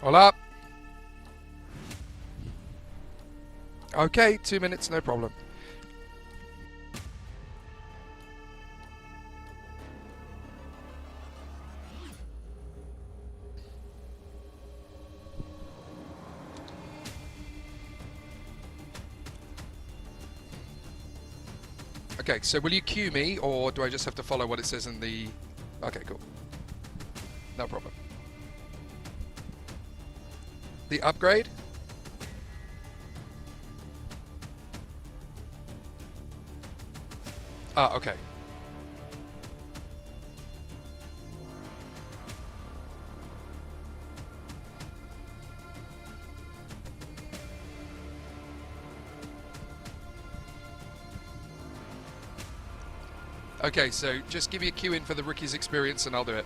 Hola. Okay, 2 minutes, no problem. Okay, so will you cue me, or do I just have to follow what it says in the... Okay, cool. No problem. The upgrade? Ah, okay. Okay, so just give me a cue in for the rookie's experience and I'll do it.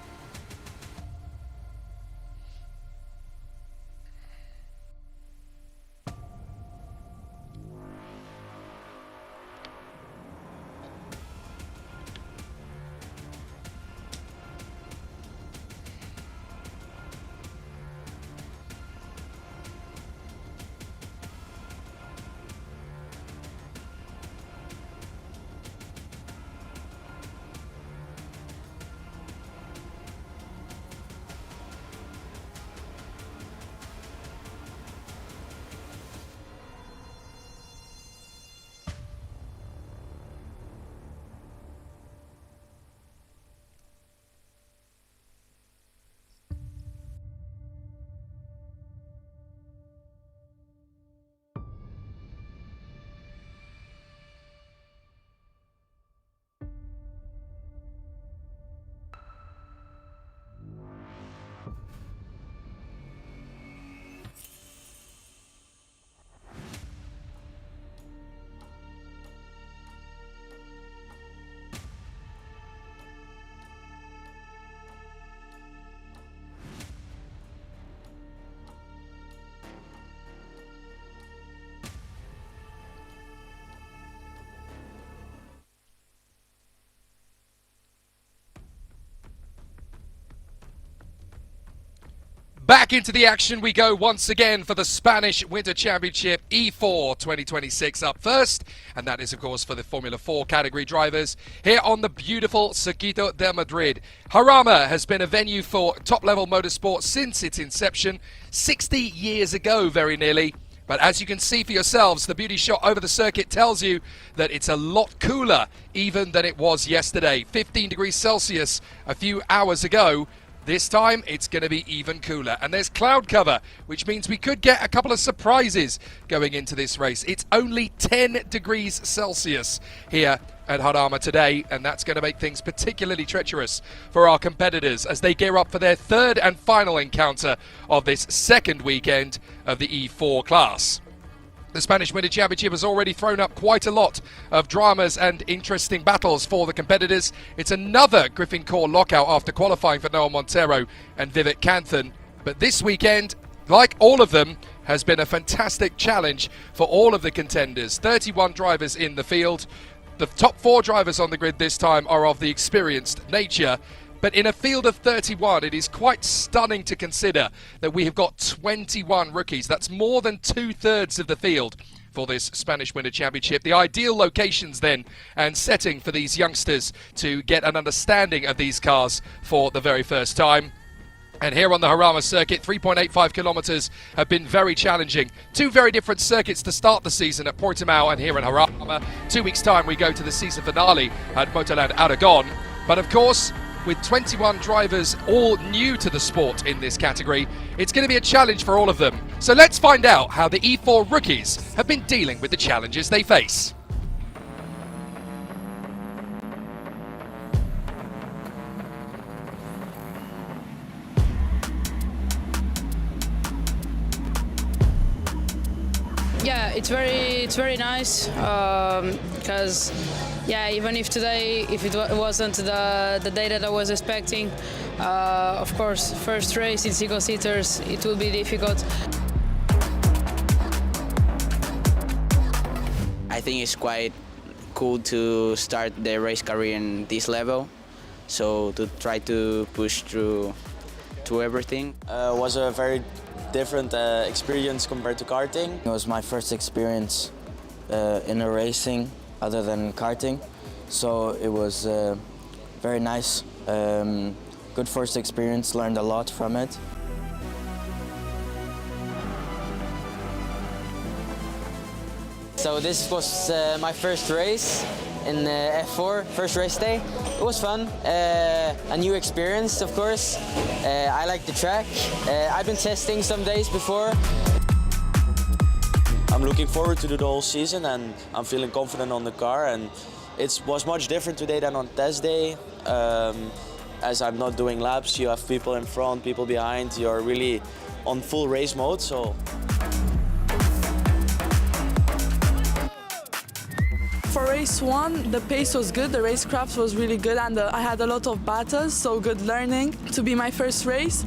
Back into the action we go once again for the Spanish Winter Championship E4 2026 up first, and that is of course for the Formula 4 category drivers here on the beautiful Circuito de Madrid. Jarama has been a venue for top-level motorsport since its inception 60 years ago, very nearly. But as you can see for yourselves, the beauty shot over the circuit tells you that it's a lot cooler even than it was yesterday. 15 degrees Celsius a few hours ago. This time, it's going to be even cooler. And there's cloud cover, which means we could get a couple of surprises going into this race. It's only 10 degrees Celsius here at Jarama today, and that's going to make things particularly treacherous for our competitors as they gear up for their third and final encounter of this second weekend of the E4 class. The Spanish Winter Championship has already thrown up quite a lot of dramas and interesting battles for the competitors. It's another Griffin Core lockout after qualifying for Noel Montero and Vivek Kanthan. But this weekend, like all of them, has been a fantastic challenge for all of the contenders. 31 drivers in the field. The top 4 drivers on the grid this time are of the experienced nature. But in a field of 31, it is quite stunning to consider that we have got 21 rookies. That's more than 2/3 of the field for this Spanish Winter Championship. The ideal locations then and setting for these youngsters to get an understanding of these cars for the very first time. And here on the Jarama circuit, 3.85 kilometers have been very challenging. 2 very different circuits to start the season at Portimao and here in Jarama. 2 weeks' time, we go to the season finale at Motorland Aragon. But of course, with 21 drivers all new to the sport in this category, it's going to be a challenge for all of them. So let's find out how the E4 rookies have been dealing with the challenges they face. Yeah, it's very nice because yeah, even if today, if it wasn't the day that I was expecting, of course, first race in single seaters, it will be difficult. I think it's quite cool to start the race career in this level, so to try to push through everything. Was a very different experience compared to karting. It was my first experience in a racing other than karting, so it was very nice. Good first experience, learned a lot from it. So this was my first race in F4, first race day. It was fun, a new experience, of course. I like the track. I've been testing some days before. I'm looking forward to the whole season, and I'm feeling confident on the car, and it was much different today than on test day. As I'm not doing laps, you have people in front, people behind, you're really on full race mode. So. For race 1, the pace was good, the racecraft was really good, and I had a lot of battles, so good learning to be my first race.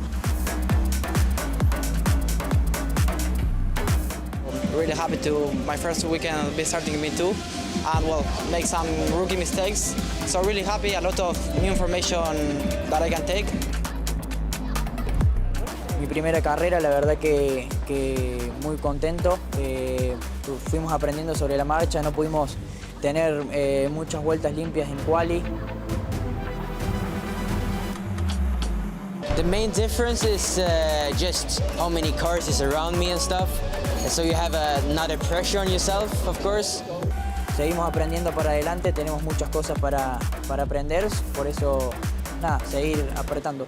Really happy to my first weekend be starting me too, and well, make some rookie mistakes. So really happy, a lot of new information that I can take. Mi primera carrera, la verdad que muy contento. Fuimos aprendiendo sobre la marcha, no pudimos tener muchas vueltas limpias en quali. The main difference is just how many cars is around me and stuff. And so you have another pressure on yourself, of course. Seguimos aprendiendo para adelante, tenemos muchas cosas para aprender, por eso, nada, seguir apretando.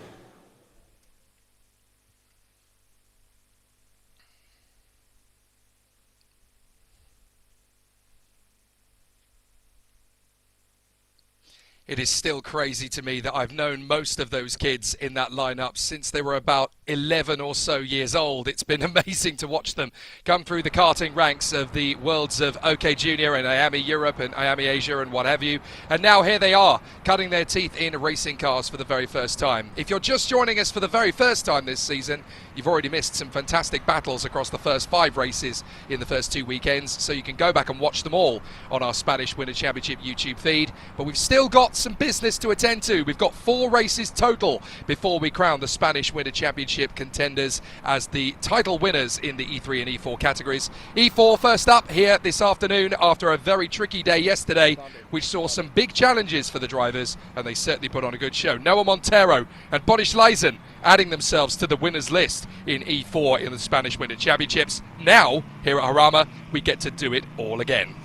It is still crazy to me that I've known most of those kids in that lineup since they were about 11 or so years old. It's been amazing to watch them come through the karting ranks of the worlds of OK Junior and IAME Europe and IAME Asia and what have you. And now here they are, cutting their teeth in racing cars for the very first time. If you're just joining us for the very first time this season, you've already missed some fantastic battles across the first 5 races in the first 2 weekends, so you can go back and watch them all on our Spanish Winter Championship YouTube feed. But we've still got some business to attend to. We've got 4 races total before we crown the Spanish Winter Championship contenders as the title winners in the E3 and E4 categories. E4 first up here this afternoon after a very tricky day yesterday, which saw some big challenges for the drivers, and they certainly put on a good show. Noah Montero and Boris Leisen adding themselves to the winners list in E4 in the Spanish Winter Championships. Now, here at Jarama, we get to do it all again.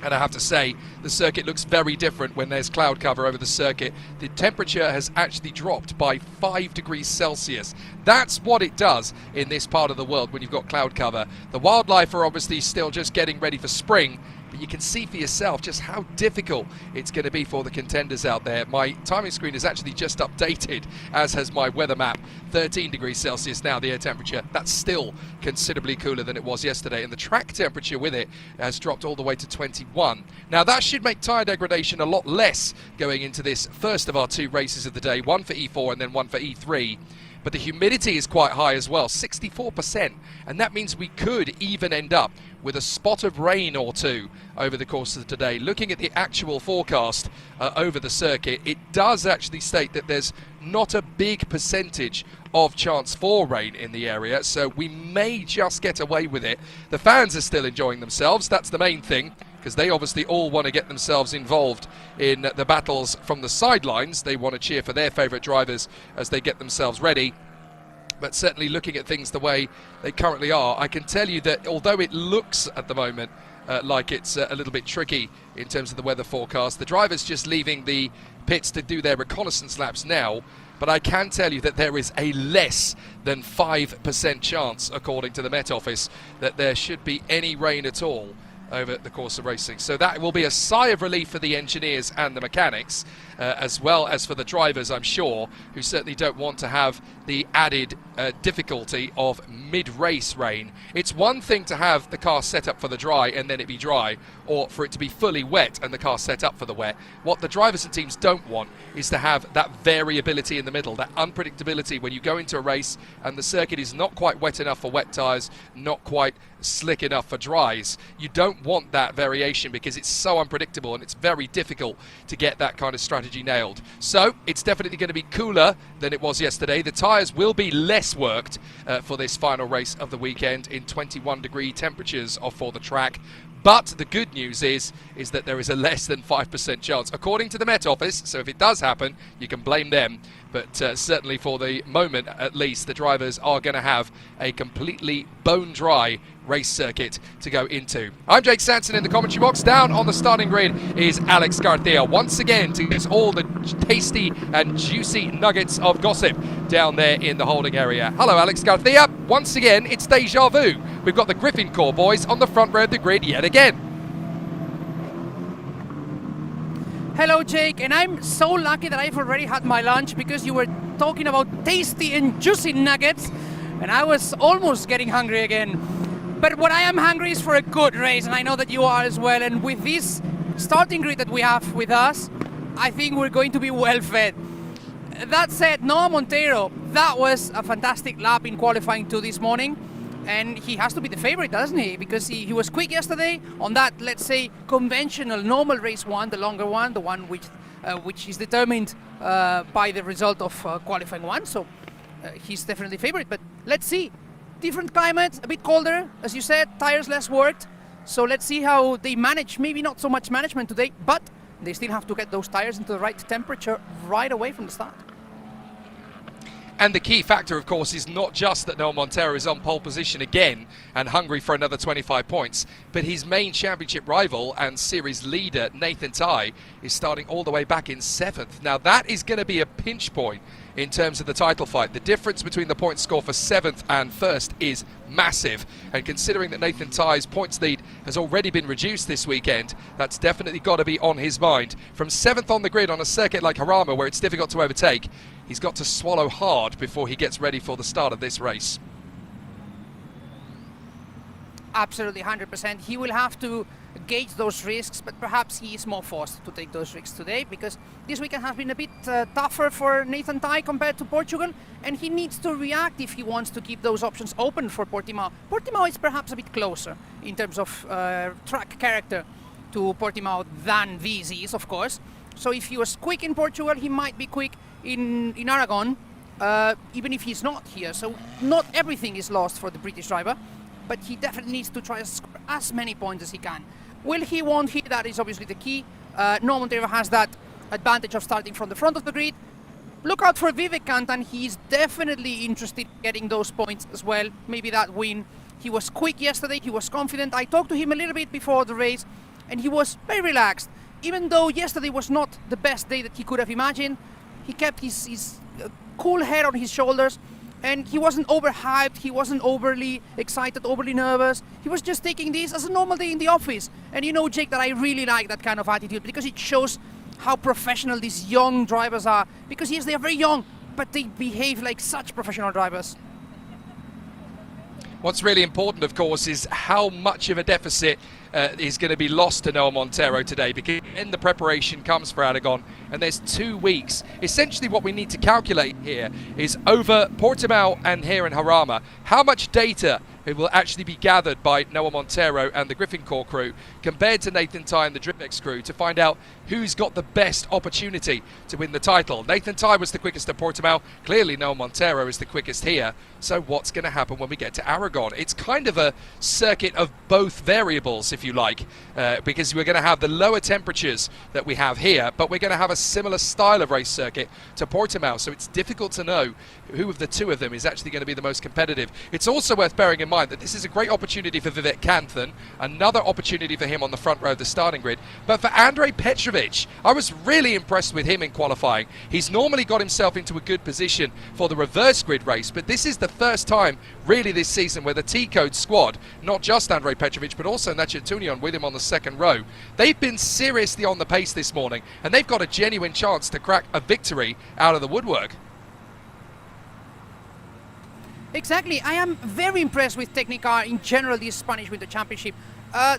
And I have to say, the circuit looks very different when there's cloud cover over the circuit. The temperature has actually dropped by 5 degrees Celsius. That's what it does in this part of the world when you've got cloud cover. The wildlife are obviously still just getting ready for spring, but you can see for yourself just how difficult it's going to be for the contenders out there. My timing screen is actually just updated, as has my weather map. 13 degrees Celsius now, the air temperature. That's still considerably cooler than it was yesterday, and the track temperature with it has dropped all the way to 21. Now that should make tyre degradation a lot less going into this first of our 2 races of the day, one for E4 and then one for E3. But the humidity is quite high as well, 64%, and that means we could even end up with a spot of rain or 2 over the course of today. Looking at the actual forecast over the circuit, it does actually state that there's not a big percentage of chance for rain in the area, so we may just get away with it. The fans are still enjoying themselves, that's the main thing, because they obviously all want to get themselves involved in the battles from the sidelines. They want to cheer for their favourite drivers as they get themselves ready. But certainly looking at things the way they currently are, I can tell you that although it looks at the moment like it's a little bit tricky in terms of the weather forecast, the drivers just leaving the pits to do their reconnaissance laps now, but I can tell you that there is a less than 5% chance, according to the Met Office, that there should be any rain at all over the course of racing. So that will be a sigh of relief for the engineers and the mechanics, as well as for the drivers, I'm sure, who certainly don't want to have the added difficulty of mid-race rain. It's one thing to have the car set up for the dry and then it be dry, or for it to be fully wet and the car set up for the wet. What the drivers and teams don't want is to have that variability in the middle, that unpredictability when you go into a race and the circuit is not quite wet enough for wet tyres, not quite slick enough for dries. You don't want that variation because it's so unpredictable and it's very difficult to get that kind of strategy nailed. So it's definitely going to be cooler than it was yesterday. The tyres will be less worked for this final race of the weekend in 21-degree temperatures for the track. But the good news is that there is a less than 5% chance, according to the Met Office. So if it does happen, you can blame them. But certainly for the moment, at least, the drivers are going to have a completely bone-dry race circuit to go into. I'm Jake Sanson in the commentary box. Down on the starting grid is Alex Garcia once again to get all the tasty and juicy nuggets of gossip down there in the holding area. Hello, Alex Garcia. Once again, it's deja vu. We've got the Griffin Core boys on the front row of the grid yet again. Hello, Jake, and I'm so lucky that I've already had my lunch because you were talking about tasty and juicy nuggets, and I was almost getting hungry again. But what I am hungry is for a good race, and I know that you are as well. And with this starting grid that we have with us, I think we're going to be well fed. That said, Noah Monteiro, that was a fantastic lap in qualifying 2 this morning. And he has to be the favorite, doesn't he? Because he was quick yesterday on that, let's say, conventional, normal race 1, the longer one, the one which is determined by the result of qualifying 1. So he's definitely favorite. But let's see. Different climate, a bit colder, as you said, tires less worked. So let's see how they manage. Maybe not so much management today, but they still have to get those tires into the right temperature right away from the start. And the key factor, of course, is not just that Noah Monteiro is on pole position again and hungry for another 25 points, but his main championship rival and series leader, Nathan Ty, is starting all the way back in 7th. Now, that is going to be a pinch point in terms of the title fight. The difference between the point score for 7th and 1st is massive. And considering that Nathan Ty's points lead has already been reduced this weekend, that's definitely got to be on his mind. From 7th on the grid on a circuit like Jarama, where it's difficult to overtake, he's got to swallow hard before he gets ready for the start of this race. Absolutely, 100%. He will have to gauge those risks, but perhaps he is more forced to take those risks today because this weekend has been a bit tougher for Nathan Ty compared to Portugal, and he needs to react if he wants to keep those options open for Portimao. Portimao is perhaps a bit closer in terms of track character to Portimao than this is, of course. So if he was quick in Portugal, he might be quick in Aragon, even if he's not here. So not everything is lost for the British driver, but he definitely needs to try to score as many points as he can. Will he, won't he? That is obviously the key. Noah Monteiro has that advantage of starting from the front of the grid. Look out for Vivek Kantan. He's definitely interested in getting those points as well. Maybe that win. He was quick yesterday. He was confident. I talked to him a little bit before the race, and he was very relaxed. Even though yesterday was not the best day that he could have imagined, he kept his cool head on his shoulders. And he wasn't overhyped, he wasn't overly excited, overly nervous. He was just taking this as a normal day in the office. And you know, Jake, that I really like that kind of attitude because it shows how professional these young drivers are. Because yes, they are very young, but they behave like such professional drivers. What's really important, of course, is how much of a deficit is going to be lost to Noah Monteiro today, because in the preparation comes for Aragon, and there's 2 weeks. Essentially what we need to calculate here is over Portimao and here in Jarama, how much data it will actually be gathered by Noah Monteiro and the Griffin Core crew compared to Nathan Ty and the Dripex crew to find out who's got the best opportunity to win the title. Nathan Ty was the quickest at Portimao. Clearly Noah Monteiro is the quickest here. So what's going to happen when we get to Aragon? It's kind of a circuit of both variables, if you like, because we're going to have the lower temperatures that we have here, but we're going to have a similar style of race circuit to Portimao. So it's difficult to know who of the two of them is actually going to be the most competitive. It's also worth bearing in mind that this is a great opportunity for Vivek Kantan, another opportunity for him on the front row of the starting grid. But for Andrej Petrovic, I was really impressed with him in qualifying. He's normally got himself into a good position for the reverse grid race, but this is the first time really this season where the T-Code squad, not just Andrej Petrovic but also Nacho Tunion with him on the second row, they've been seriously on the pace this morning and they've got a genuine chance to crack a victory out of the woodwork. Exactly. I am very impressed with Technicar in general this Spanish Winter Championship.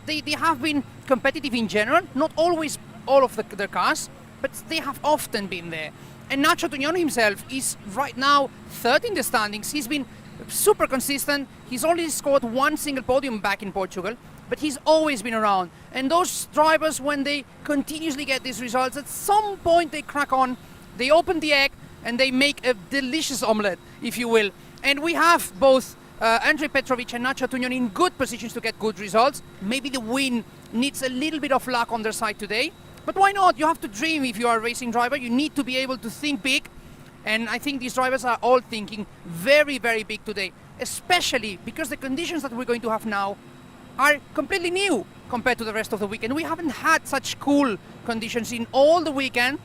They have been competitive in general, not always all of their cars, but they have often been there. And Nacho Tunion himself is right now third in the standings. He's been super consistent. He's only scored one single podium back in Portugal, but he's always been around. And those drivers, when they continuously get these results, at some point they crack on, they open the egg, and they make a delicious omelette, if you will. And we have both Andrei Petrovic and Nacho Tunion in good positions to get good results. Maybe the win needs a little bit of luck on their side today, but why not? You have to dream if you are a racing driver. You need to be able to think big, and I think these drivers are all thinking very, very big today, especially because the conditions that we're going to have now are completely new compared to the rest of the weekend. We haven't had such cool conditions in all the weekend,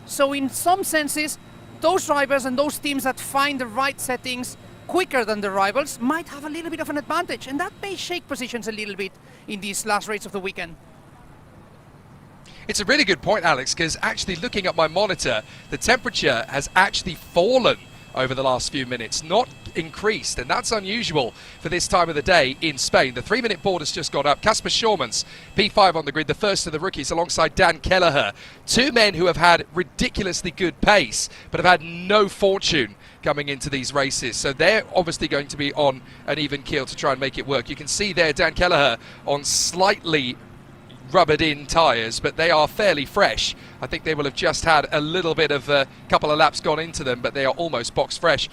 so in some senses, those drivers and those teams that find the right settings quicker than the rivals might have a little bit of an advantage, and that may shake positions a little bit in these last race of the weekend. It's a really good point, Alex, because actually looking at my monitor, the temperature has actually fallen over the last few minutes, not increased, and that's unusual for this time of the day in Spain. The 3-minute board has just gone up. Kasper Schürmann's P5 on the grid, the first of the rookies, alongside Dan Kelleher. Two men who have had ridiculously good pace, but have had no fortune coming into these races. So they're obviously going to be on an even keel to try and make it work. You can see there Dan Kelleher on slightly rubbered in tyres, but they are fairly fresh. I think they will have just had a little bit of a couple of laps gone into them, but they are almost box fresh.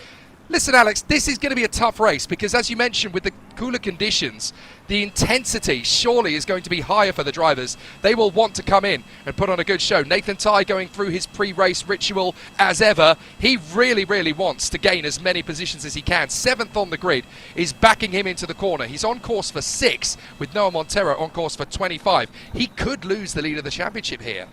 Listen, Alex, this is going to be a tough race because, as you mentioned, with the cooler conditions, the intensity surely is going to be higher for the drivers. They will want to come in and put on a good show. Nathan Tye going through his pre-race ritual as ever. He really, really wants to gain as many positions as he can. 7th on the grid is backing him into the corner. He's on course for 6, with Noah Montero on course for 25. He could lose the lead of the championship here.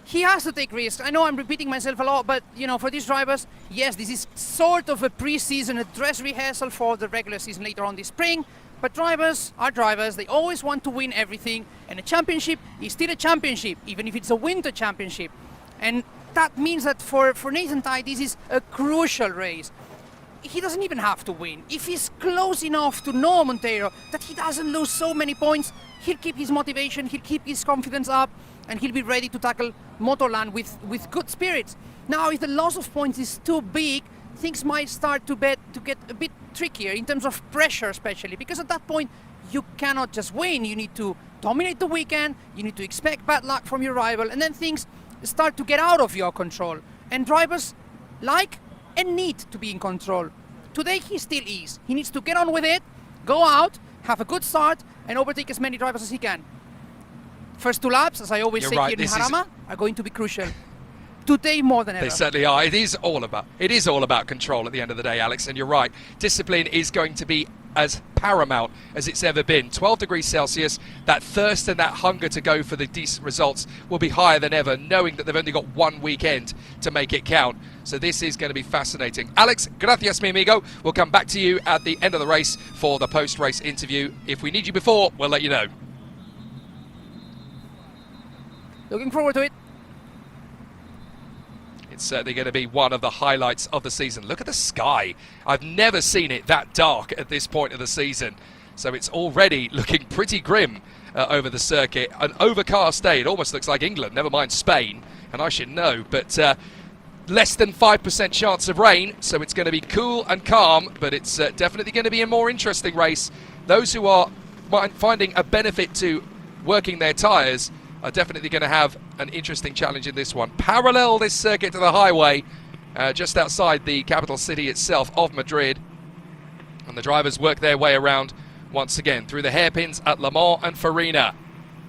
He has to take risks. I know I'm repeating myself a lot, but you know, for these drivers, yes, this is sort of a pre-season, a dress rehearsal for the regular season later on this spring. But drivers are drivers. They always want to win everything, and a championship is still a championship, even if it's a winter championship. And that means that for Nathan Tye, this is a crucial race. He doesn't even have to win. If he's close enough to Noah Montero that he doesn't lose so many points, he'll keep his motivation, he'll keep his confidence up, and he'll be ready to tackle Motorland with good spirits. Now, if the loss of points is too big, things might start to get a bit trickier in terms of pressure, especially, because at that point, you cannot just win. You need to dominate the weekend, you need to expect bad luck from your rival, and then things start to get out of your control. And drivers like and need to be in control. Today, he still is. He needs to get on with it, go out, have a good start, and overtake as many drivers as he can. First 2 laps, as I always say here in Jarama, are going to be crucial. Today more than ever. They certainly are. It is all about control at the end of the day, Alex, and you're right. Discipline is going to be as paramount as it's ever been. 12 degrees Celsius, that thirst and that hunger to go for the decent results will be higher than ever, knowing that they've only got one weekend to make it count. So this is going to be fascinating. Alex, gracias, mi amigo. We'll come back to you at the end of the race for the post-race interview. If we need you before, we'll let you know. Looking forward to it. It's certainly going to be one of the highlights of the season. Look at the sky. I've never seen it that dark at this point of the season. So it's already looking pretty grim over the circuit. An overcast day. It almost looks like England, never mind Spain. And I should know, but less than 5% chance of rain. So it's going to be cool and calm, but it's definitely going to be a more interesting race. Those who are finding a benefit to working their tyres are definitely going to have an interesting challenge in this one. Parallel this circuit to the highway, just outside the capital city itself of Madrid. And the drivers work their way around once again through the hairpins at Le Mans and Farina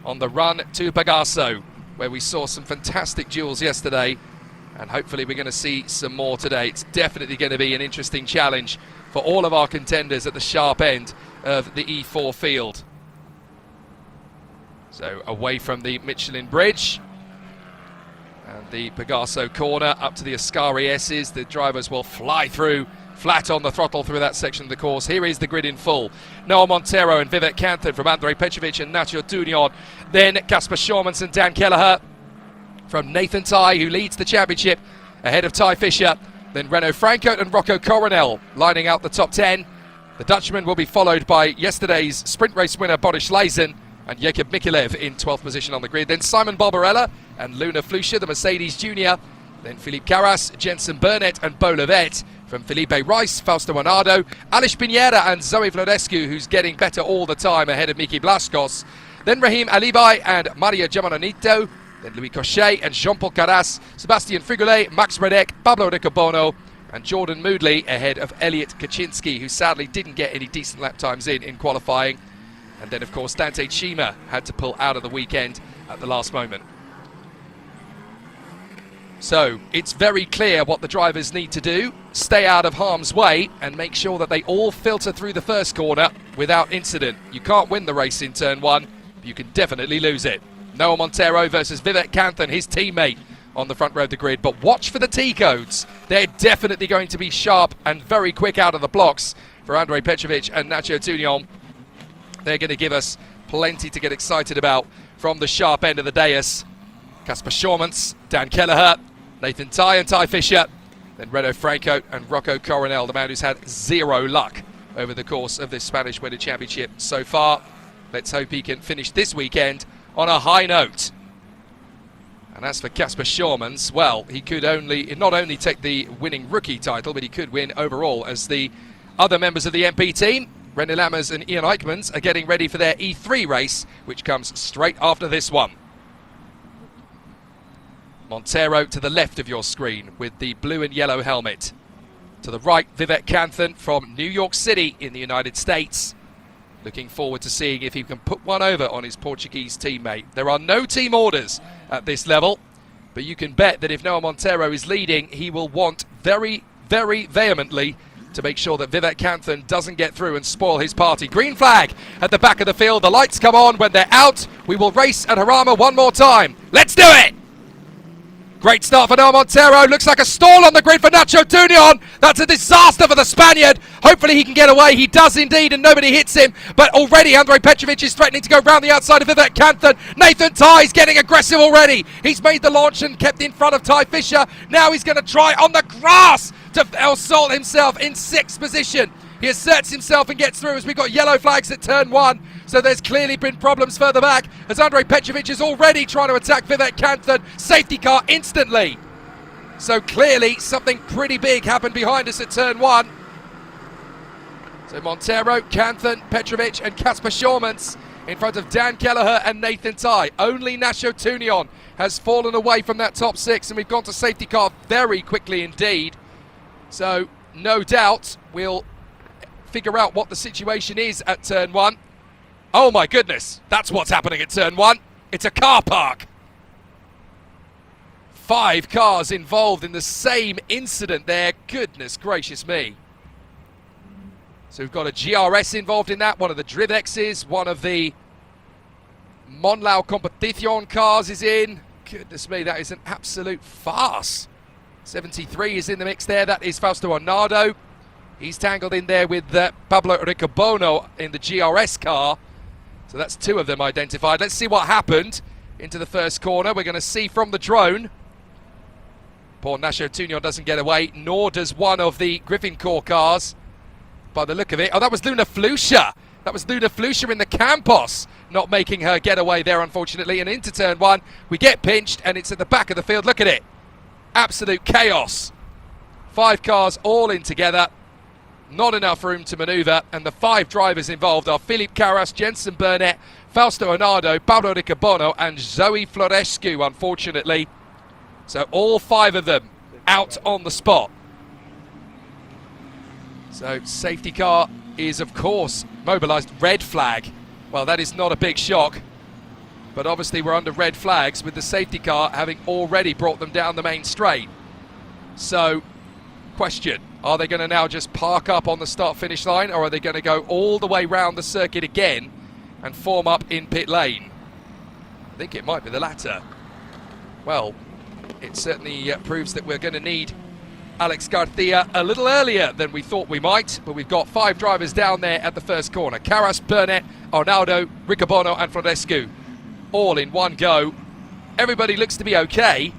on the run to Pegaso, where we saw some fantastic duels yesterday. And hopefully we're going to see some more today. It's definitely going to be an interesting challenge for all of our contenders at the sharp end of the E4 field. So away from the Michelin Bridge and the Pegaso corner up to the Ascari S's. The drivers will fly through flat on the throttle through that section of the course. Here is the grid in full. Noah Montero and Vivek Kanthan from Andrei Petrovic and Nacho Tunion. Then Kasper Schürmann and Dan Kelleher from Nathan Tye, who leads the championship ahead of Ty Fischer. Then Renaud Franco and Rocco Coronel lining out the top 10. The Dutchman will be followed by yesterday's sprint race winner Boris Leisen and Jakob Mikulev in 12th position on the grid. Then Simon Barbarella and Luna Flusha, the Mercedes Junior. Then Philippe Carras, Jensen Burnett and Bo Levet. From Felipe Rice, Fausto Bernardo, Alish Pineda and Zoe Florescu, who's getting better all the time ahead of Miki Blascos. Then Rahim Alibai and Maria Giamononito. Then Louis Cochet and Jean-Paul Carras, Sebastian Frigulet, Max Redek, Pablo Ricobono and Jordan Moodley ahead of Elliot Kaczynski, who sadly didn't get any decent lap times in qualifying. And then, of course, Dante Chima had to pull out of the weekend at the last moment. So it's very clear what the drivers need to do. Stay out of harm's way and make sure that they all filter through the first corner without incident. You can't win the race in turn one, but you can definitely lose it. Noah Montero versus Vivek Kanthan, his teammate, on the front row of the grid. But watch for the T-codes. They're definitely going to be sharp and very quick out of the blocks for Andrei Petrovic and Nacho Tunion. They're going to give us plenty to get excited about from the sharp end of the dais. Casper Schormans, Dan Kelleher, Nathan Ty and Ty Fisher, then Renato Franco and Rocco Coronel, the man who's had zero luck over the course of this Spanish Winter Championship so far. Let's hope he can finish this weekend on a high note. And as for Casper Schormans, well, he could not only take the winning rookie title, but he could win overall, as the other members of the MP team, René Lammers and Ian Eichmans, are getting ready for their E3 race, which comes straight after this one. Montero to the left of your screen with the blue and yellow helmet. To the right, Vivek Kanthan from New York City in the United States. Looking forward to seeing if he can put one over on his Portuguese teammate. There are no team orders at this level, but you can bet that if Noah Montero is leading, he will want very, very vehemently to make sure that Vivek Kanthan doesn't get through and spoil his party. Green flag at the back of the field. The lights come on. When they're out, we will race at Jarama one more time. Let's do it! Great start for Noah Montero. Looks like a stall on the grid for Nacho Tunion. That's a disaster for the Spaniard. Hopefully he can get away. He does indeed, and nobody hits him. But already Andrei Petrovic is threatening to go round the outside of Vivek Kanthan. Nathan Ty is getting aggressive already. He's made the launch and kept in front of Ty Fisher. Now he's going to try on the grass to assault himself in 6th position. He asserts himself and gets through as we've got yellow flags at turn 1. So there's clearly been problems further back as Andrei Petrovic is already trying to attack Vivek Kanthan. Safety car instantly. So clearly something pretty big happened behind us at turn 1. So Montero, Kanthan, Petrovic and Casper Schormans in front of Dan Kelleher and Nathan Ty. Only Nacho Tunion has fallen away from that top 6, and we've gone to safety car very quickly indeed. So no doubt we'll figure out what the situation is at turn 1. Oh my goodness, that's what's happening at turn 1. It's a car park. 5 cars involved in the same incident there. Goodness gracious me. So we've got a GRS involved in that, one of the Drivexes, one of the Monlau Competition cars is in. Goodness me, that is an absolute farce. 73 is in the mix there. That is Fausto Bernardo. He's tangled in there with Pablo Ricobono in the GRS car. So that's 2 of them identified. Let's see what happened into the first corner. We're going to see from the drone. Poor Nacho Tunion doesn't get away, nor does one of the Griffin Core cars, by the look of it. Oh, that was Luna Flusha. That was Luna Flusha in the Campos, not making her get away there, unfortunately. And into turn 1, we get pinched, and it's at the back of the field. Look at it. Absolute chaos. 5 cars all in together. Not enough room to manoeuvre, and the 5 drivers involved are Philippe Carras, Jensen Burnett, Fausto Bernardo, Pablo Ricobono and Zoe Florescu, unfortunately. So all 5 of them out on the spot. So safety car is, of course, mobilised. Red flag. Well, that is not a big shock, but obviously we're under red flags with the safety car having already brought them down the main straight. So, question. Are they going to now just park up on the start-finish line, or are they going to go all the way round the circuit again and form up in pit lane? I think it might be the latter. Well, it certainly proves that we're going to need Alex Garcia a little earlier than we thought we might, but we've got 5 drivers down there at the first corner. Carras, Burnett, Arnaldo, Ricobono and Florescu, all in one go. Everybody looks to be okay,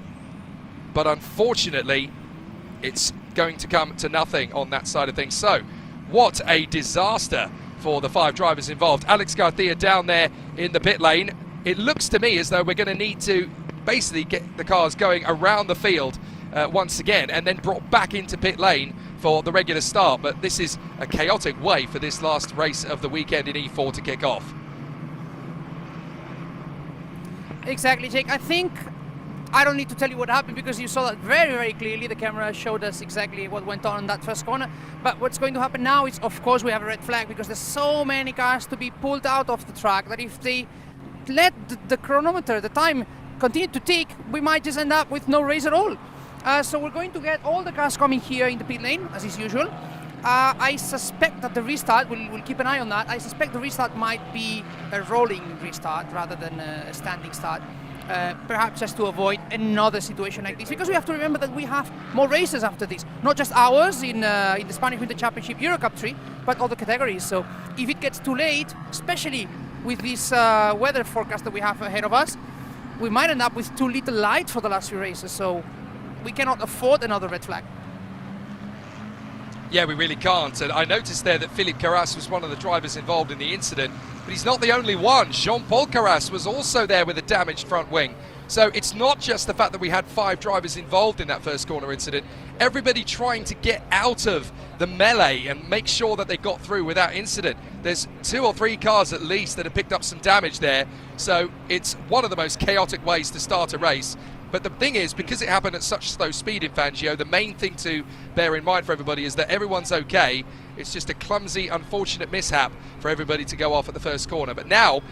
but unfortunately, it's going to come to nothing on that side of things. So, what a disaster for the 5 drivers involved. Alex Garcia down there in the pit lane. It looks to me as though we're going to need to basically get the cars going around the field once again, and then brought back into pit lane for the regular start. But this is a chaotic way for this last race of the weekend in E4 to kick off. Exactly, Jake. I think I don't need to tell you what happened because you saw that very, very clearly. The camera showed us exactly what went on in that first corner. But what's going to happen now is, of course, we have a red flag because there's so many cars to be pulled out of the track that if they let the chronometer, the time, continue to tick, we might just end up with no race at all. So we're going to get all the cars coming here in the pit lane, as is usual. I suspect that the restart, we'll keep an eye on that, I suspect the restart might be a rolling restart rather than a standing start. Perhaps just to avoid another situation like this, because we have to remember that we have more races after this, not just ours in the Spanish Winter Championship Eurocup 3, but other categories. So if it gets too late, especially with this weather forecast that we have ahead of us, we might end up with too little light for the last few races, so we cannot afford another red flag. Yeah, we really can't. And I noticed there that Philippe Carras was one of the drivers involved in the incident, but he's not the only one. Jean-Paul Carras was also there with a damaged front wing. So it's not just the fact that we had 5 drivers involved in that first corner incident. Everybody trying to get out of the melee and make sure that they got through without incident. There's 2 or 3 cars at least that have picked up some damage there. So it's one of the most chaotic ways to start a race. But the thing is, because it happened at such slow speed in Fangio, the main thing to bear in mind for everybody is that everyone's okay. It's just a clumsy, unfortunate mishap for everybody to go off at the first corner. But now,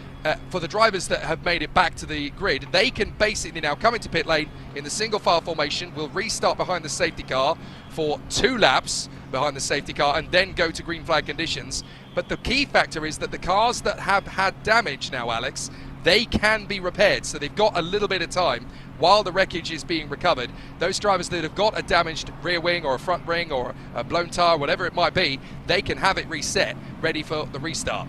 for the drivers that have made it back to the grid, they can basically now come into pit lane in the single file formation. We'll restart behind the safety car for 2 laps behind the safety car and then go to green flag conditions. But the key factor is that the cars that have had damage now, Alex, they can be repaired. So they've got a little bit of time while the wreckage is being recovered. Those drivers that have got a damaged rear wing or a front wing or a blown tire, whatever it might be, they can have it reset, ready for the restart.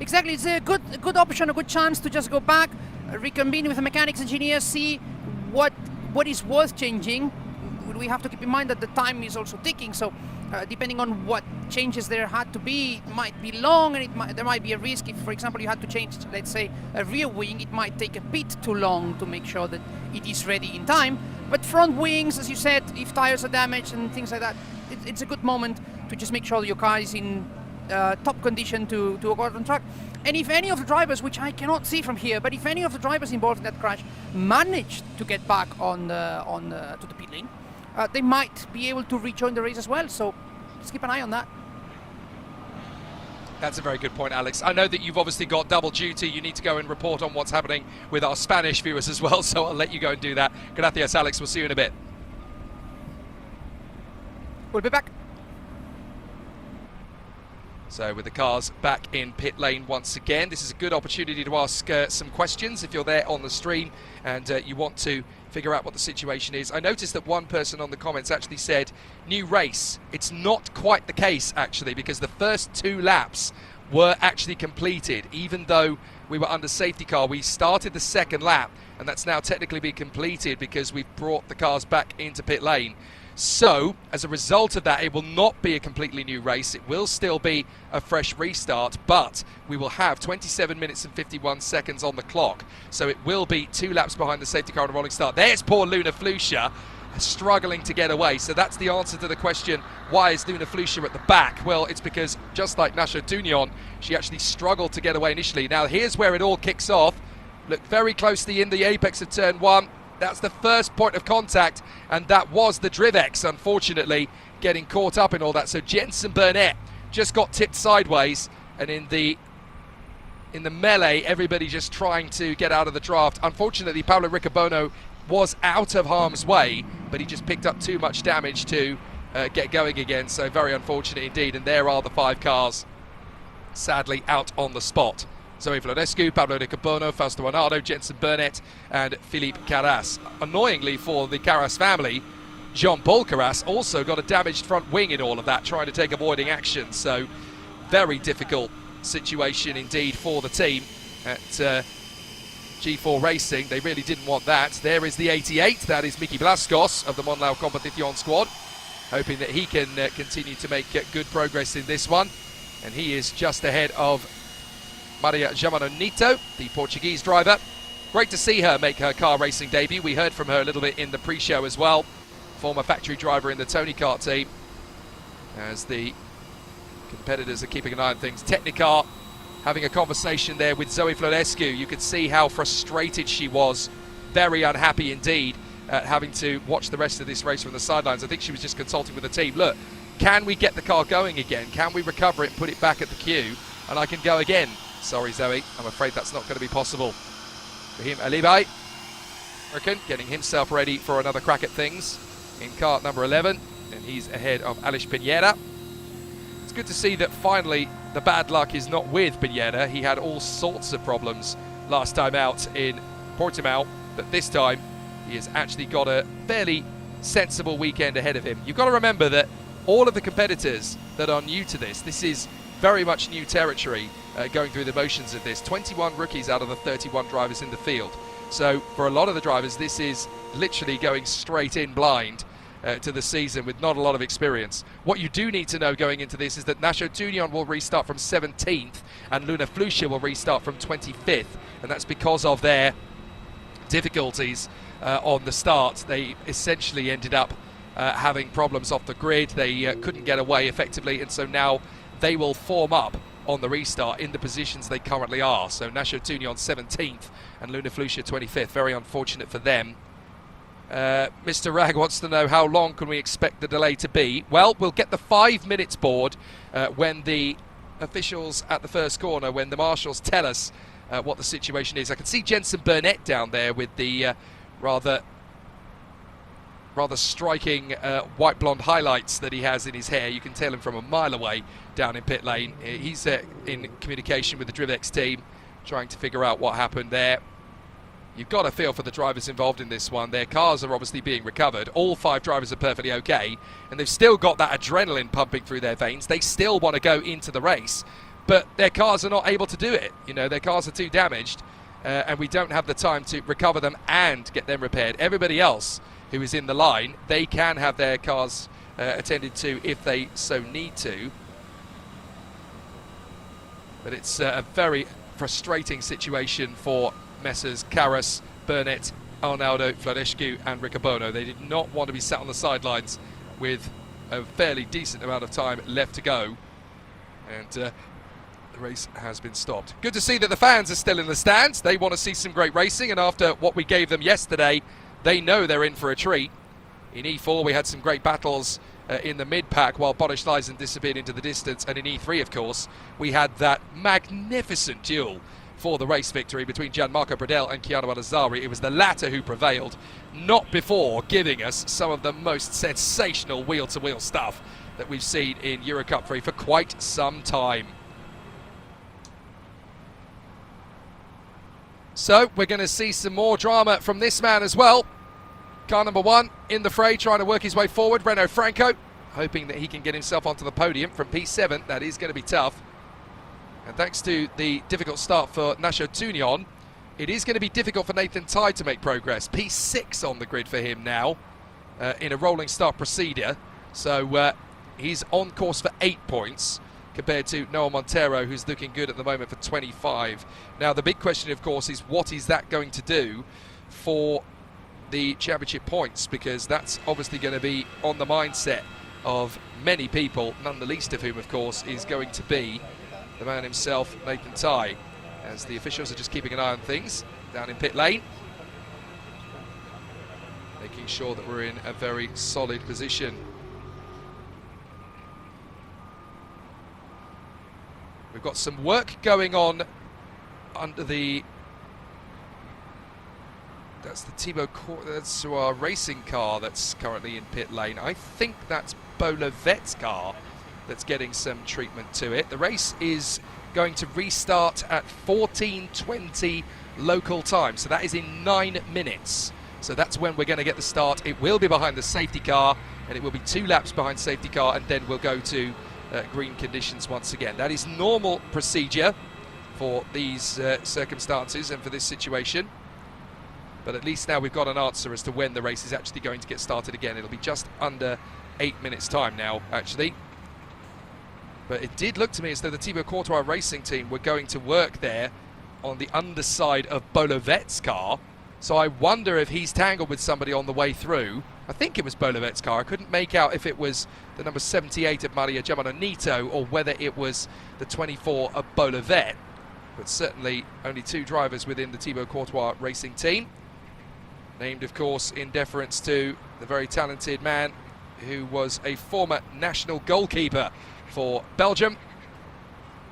Exactly, it's a good option, a good chance to just go back, reconvene with the mechanics engineer, see what is worth changing. We have to keep in mind that the time is also ticking, so depending on what changes there had to be, it might be long, and there might be a risk if, for example, you had to change, let's say, a rear wing. It might take a bit too long to make sure that it is ready in time. But front wings, as you said, if tires are damaged and things like that, it's a good moment to just make sure that your car is in top condition to go out on track. And if any of the drivers, which I cannot see from here, but if any of the drivers involved in that crash managed to get back to the pit lane, they might be able to rejoin the race as well, so just keep an eye on that. That's a very good point, Alex. I know that you've obviously got double duty. You need to go and report on what's happening with our Spanish viewers as well, so I'll let you go and do that. Gracias, Alex. We'll see you in a bit. We'll be back. So with the cars back in pit lane once again, this is a good opportunity to ask some questions if you're there on the stream and you want to figure out what the situation is. I noticed that one person on the comments actually said, new race. It's not quite the case, actually, because the first 2 laps were actually completed. Even though we were under safety car, we started the second lap, and that's now technically been completed because we've brought the cars back into pit lane. So, as a result of that, it will not be a completely new race. It will still be a fresh restart, but we will have 27 minutes and 51 seconds on the clock. So it will be 2 laps behind the safety car and a rolling start. There's poor Luna Flusha struggling to get away. So that's the answer to the question, why is Luna Flusha at the back? Well, it's because, just like Nasha Dunion, she actually struggled to get away initially. Now, here's where it all kicks off. Look very closely in the apex of turn 1. That's the first point of contact, and that was the Drivex, unfortunately, getting caught up in all that. So Jensen Burnett just got tipped sideways, and in the melee, everybody just trying to get out of the draft. Unfortunately, Paolo Riccobono was out of harm's way, but he just picked up too much damage to get going again. So very unfortunate indeed, and there are the 5 cars, sadly, out on the spot. Zoe Florescu, Pablo Riccobono, Fausto Arnaldo, Jensen Burnett and Philippe Carras. Annoyingly for the Carras family, Jean-Paul Carras also got a damaged front wing in all of that, trying to take avoiding action. So very difficult situation indeed for the team at G4 Racing. They really didn't want that. There is the 88, that is Miki Blascos of the Monlau Competición squad, hoping that he can continue to make good progress in this one. And he is just ahead of Maria Jamanonito, the Portuguese driver. Great to see her make her car racing debut. We heard from her a little bit in the pre-show as well. Former factory driver in the Tony Kart team. As the competitors are keeping an eye on things. Technicar having a conversation there with Zoe Florescu. You could see how frustrated she was. Very unhappy indeed at having to watch the rest of this race from the sidelines. I think she was just consulting with the team. Look, can we get the car going again? Can we recover it, put it back at the queue, and I can go again? Sorry, Zoe, I'm afraid that's not going to be possible. Rahim Alibai, getting himself ready for another crack at things in kart number 11, and he's ahead of Alish Pineda. It's good to see that finally the bad luck is not with Pineda. He had all sorts of problems last time out in Portimao, but this time he has actually got a fairly sensible weekend ahead of him. You've got to remember that all of the competitors that are new to this is very much new territory, going through the motions of this. 21 rookies out of the 31 drivers in the field. So for a lot of the drivers, this is literally going straight in blind to the season with not a lot of experience. What you do need to know going into this is that Nacho Tunion will restart from 17th and Luna Flusha will restart from 25th, and that's because of their difficulties on the start. They essentially ended up having problems off the grid. They couldn't get away effectively, and so now they will form up on the restart in the positions they currently are. So Nacho Tunion 17th and Luna Flusha 25th. Very unfortunate for them. Mr. Rag wants to know how long can we expect the delay to be. Well, we'll get the 5 minutes board when the officials at the first corner, when the marshals tell us what the situation is. I can see Jensen Burnett down there with the rather striking white blonde highlights that he has in his hair. You can tell him from a mile away down in pit lane. He's in communication with the Drivex team, trying to figure out what happened there. You've got a feel for the drivers involved in this one. Their cars are obviously being recovered. All 5 drivers are perfectly okay, and they've still got that adrenaline pumping through their veins. They still want to go into the race, but their cars are not able to do it. You know, their cars are too damaged, and we don't have the time to recover them and get them repaired. Everybody else who is in the line, they can have their cars attended to if they so need to. But it's a very frustrating situation for Messrs. Carras, Burnett, Arnaldo, Florescu and Riccobono. They did not want to be sat on the sidelines with a fairly decent amount of time left to go. And the race has been stopped. Good to see that the fans are still in the stands. They want to see some great racing, and after what we gave them yesterday, they know they're in for a treat. In E4 we had some great battles in the mid-pack while Boris Leisen disappeared into the distance, and in E3 of course we had that magnificent duel for the race victory between Gianmarco Bradel and Keanu Alazzari. It was the latter who prevailed, not before giving us some of the most sensational wheel-to-wheel stuff that we've seen in Eurocup 3 for quite some time. So we're going to see some more drama from this man as well. Car number 1 in the fray, trying to work his way forward. Renault Franco, hoping that he can get himself onto the podium from P7. That is going to be tough. And thanks to the difficult start for Nacho Tunion, it is going to be difficult for Nathan Tye to make progress. P6 on the grid for him now in a rolling start procedure. So he's on course for 8 points compared to Noah Montero, who's looking good at the moment for 25. Now, the big question, of course, is what is that going to do for the championship points? Because that's obviously going to be on the mindset of many people, none the least of whom, of course, is going to be the man himself, Nathan Tye, as the officials are just keeping an eye on things down in pit lane, making sure that we're in a very solid position. We've got some work going on under the... That's the Thibaut that's our racing car that's currently in pit lane. I think that's Bolavet's car that's getting some treatment to it. The race is going to restart at 14:20 local time, so that is in 9 minutes. So that's when we're going to get the start. It will be behind the safety car, and it will be 2 laps behind safety car, and then we'll go to green conditions once again. That is normal procedure for these circumstances and for this situation. But at least now we've got an answer as to when the race is actually going to get started again. It'll be just under 8 minutes time now, actually. But it did look to me as though the Thibaut Courtois racing team were going to work there on the underside of Bolovet's car. So I wonder if he's tangled with somebody on the way through. I think it was Bolovet's car. I couldn't make out if it was the number 78 of Maria Giamononito or whether it was the 24 of Bolovet. But certainly only 2 drivers within the Thibaut Courtois racing team. Named, of course, in deference to the very talented man who was a former national goalkeeper for Belgium.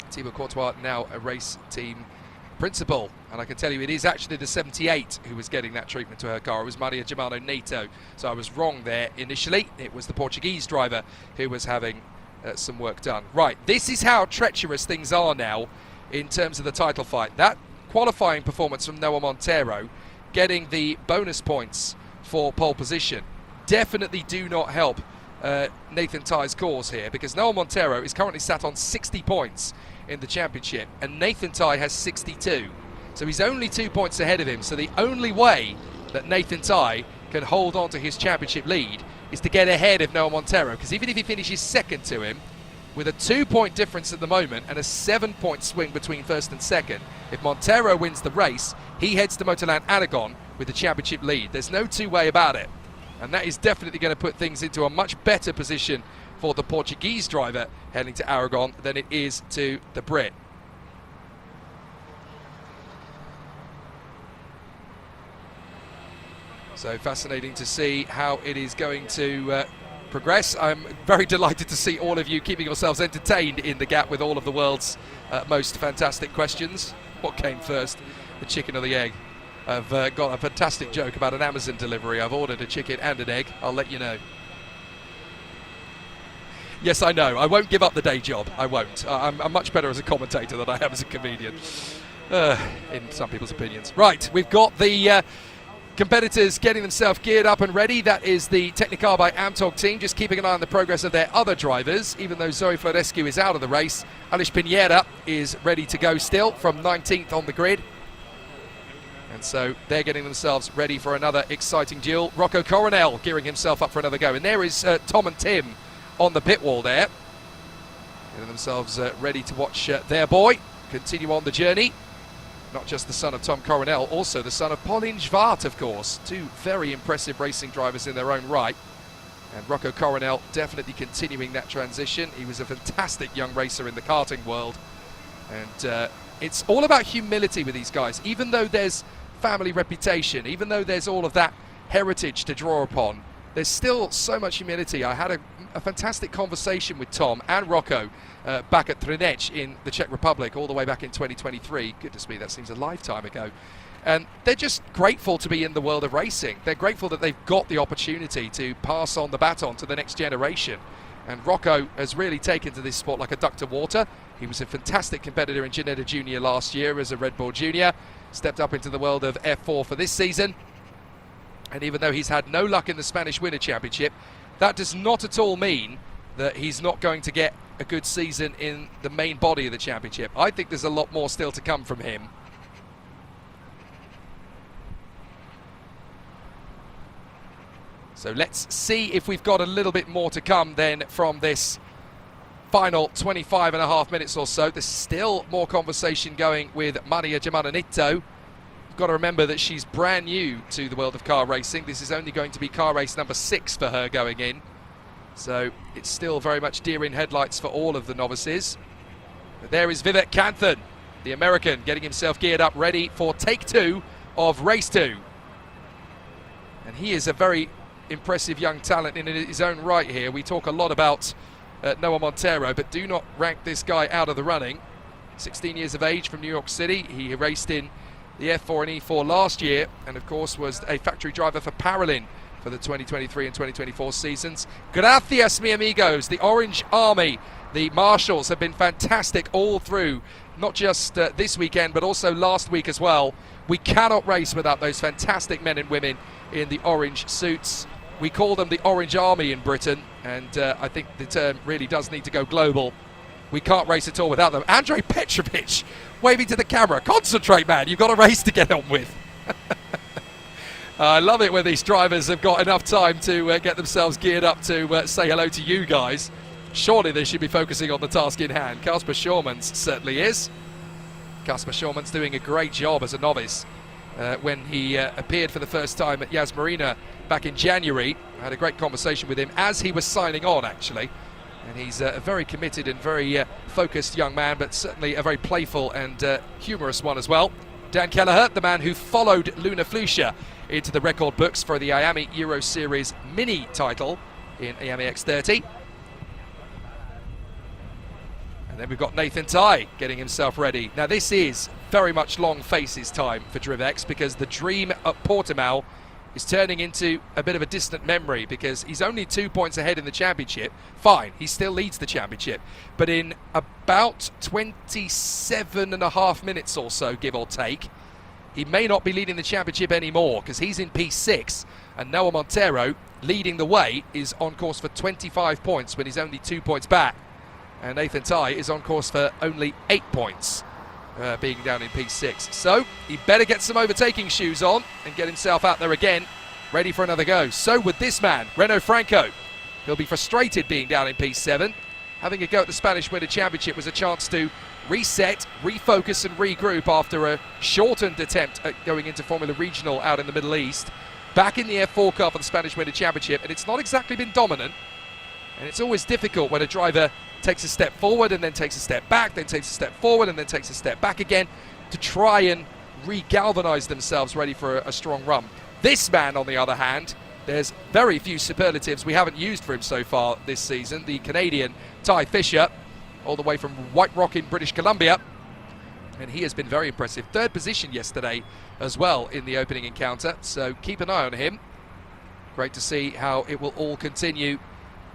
Thibaut Courtois, now a race team principal, and I can tell you it is actually the 78 who was getting that treatment to her car. It was Maria Giamononito, so I was wrong there initially. It was the Portuguese driver who was having some work done. Right, this is how treacherous things are now in terms of the title fight. That qualifying performance from Noah Montero, getting the bonus points for pole position, definitely do not help Nathan Tye's cause here, because Noah Montero is currently sat on 60 points in the championship and Nathan Tye has 62, so he's only 2 points ahead of him. So the only way that Nathan Tye can hold on to his championship lead is to get ahead of Noah Montero, because even if he finishes second to him with a 2-point difference at the moment and a 7-point swing between first and second, if Montero wins the race, he heads to Motorland Aragon with the championship lead. There's no two-way about it, and that is definitely going to put things into a much better position for the Portuguese driver heading to Aragon than it is to the Brit. So fascinating to see how it is going to progress. I'm very delighted to see all of you keeping yourselves entertained in the gap with all of the world's most fantastic questions. What came first, the chicken or the egg? I've got a fantastic joke about an Amazon delivery. I've ordered a chicken and an egg. I'll let you know. Yes, I know. I won't give up the day job. I won't. I'm much better as a commentator than I am as a comedian, in some people's opinions. Right, we've got the competitors getting themselves geared up and ready. That is the Technicar by Amtog team, just keeping an eye on the progress of their other drivers. Even though Zoe Florescu is out of the race, Alice Pinheira is ready to go still from 19th on the grid. And so they're getting themselves ready for another exciting duel. Rocco Coronel gearing himself up for another go. And there is Tom and Tim on the pit wall there, getting themselves ready to watch their boy continue on the journey. Not just the son of Tom Coronel, also the son of Pauline Zwart, of course. 2 very impressive racing drivers in their own right. And Rocco Coronel definitely continuing that transition. He was a fantastic young racer in the karting world. And it's all about humility with these guys. Even though there's family reputation, even though there's all of that heritage to draw upon, there's still so much humility. I had a fantastic conversation with Tom and Rocco back at Třinec in the Czech Republic all the way back in 2023. Goodness me, that seems a lifetime ago. And they're just grateful to be in the world of racing. They're grateful that they've got the opportunity to pass on the baton to the next generation. And Rocco has really taken to this sport like a duck to water. He was a fantastic competitor in Ginetta Junior last year as a Red Bull Junior. Stepped up into the world of F4 for this season. And even though he's had no luck in the Spanish Winter Championship, that does not at all mean that he's not going to get a good season in the main body of the championship. I think there's a lot more still to come from him. So let's see if we've got a little bit more to come then from this final 25.5 minutes or so. There's still more conversation going with Maria Giamononito. Got to remember that she's brand new to the world of car racing. This is only going to be car race number 6 for her going in. So it's still very much deer in headlights for all of the novices. But there is Vivek Kanthan, the American, getting himself geared up, ready for take 2 of race 2. And he is a very impressive young talent in his own right here. We talk a lot about Noah Montero, but do not rank this guy out of the running. 16 years of age from New York City. He raced in the F4 and E4 last year, and of course was a factory driver for Parolin for the 2023 and 2024 seasons. Gracias, mi amigos. The Orange Army, the Marshals, have been fantastic all through, not just this weekend, but also last week as well. We cannot race without those fantastic men and women in the orange suits. We call them the Orange Army in Britain, and I think the term really does need to go global. We can't race at all without them. Andrei Petrovic waving to the camera. Concentrate, man. You've got a race to get on with. I love it when these drivers have got enough time to get themselves geared up to say hello to you guys. Surely they should be focusing on the task in hand. Kasper Schurmans certainly is. Kasper Schürmann's doing a great job as a novice. When he appeared for the first time at Yas Marina back in January, I had a great conversation with him as he was signing on, actually. And he's a very committed and very focused young man, but certainly a very playful and humorous one as well. Dan Kelleher, the man who followed Luna Flusha into the record books for the IAME Euro Series mini title in IAME X30. And then we've got Nathan Tai getting himself ready. Now this is very much long faces time for DrivX, because the dream at Portimao is turning into a bit of a distant memory, because he's only 2 points ahead in the championship. Fine, he still leads the championship, but in about 27.5 minutes or so, give or take, he may not be leading the championship anymore, because he's in P6, and Noah Montero, leading the way, is on course for 25 points when he's only 2 points back. And Nathan Tai is on course for only 8 points, being down in P6. So he better get some overtaking shoes on and get himself out there again, ready for another go. So with this man, Renaud Franco, he'll be frustrated being down in P7. Having a go at the Spanish Winter Championship was a chance to reset, refocus and regroup after a shortened attempt at going into Formula Regional out in the Middle East. Back in the F4 car for the Spanish Winter Championship, and it's not exactly been dominant. And it's always difficult when a driver takes a step forward and then takes a step back, then takes a step forward and then takes a step back again, to try and re-galvanise themselves ready for a strong run. This man, on the other hand, there's very few superlatives we haven't used for him so far this season. The Canadian Ty Fisher, all the way from White Rock in British Columbia, and he has been very impressive. Third position yesterday as well in the opening encounter, so keep an eye on him. Great to see how it will all continue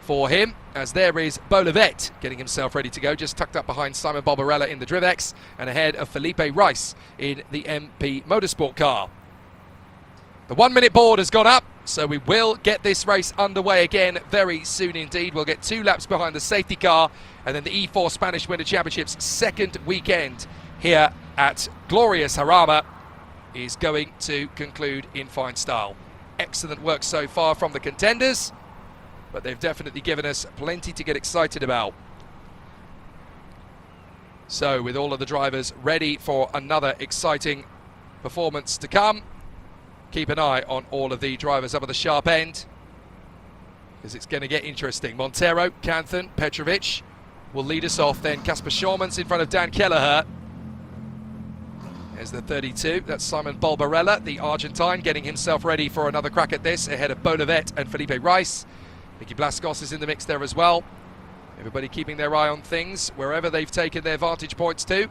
for him, as there is Bolivet getting himself ready to go, just tucked up behind Simon Barbarella in the DrivX and ahead of Felipe Rice in the MP Motorsport car. The 1 minute board has gone up, so we will get this race underway again very soon indeed. We'll get 2 laps behind the safety car, and then the E4 Spanish Winter Championships second weekend here at glorious Jarama is going to conclude in fine style. Excellent work so far from the contenders, but they've definitely given us plenty to get excited about. So with all of the drivers ready for another exciting performance to come, keep an eye on all of the drivers up at the sharp end, because it's going to get interesting. Montero, Canthan, Petrovic will lead us off, then Kasper Schürmann's in front of Dan Kelleher. There's the 32, that's Simon Barbarella, the Argentine, getting himself ready for another crack at this, ahead of Bolivet and Felipe Rice. Nicky Blascos is in the mix there as well. Everybody keeping their eye on things wherever they've taken their vantage points to.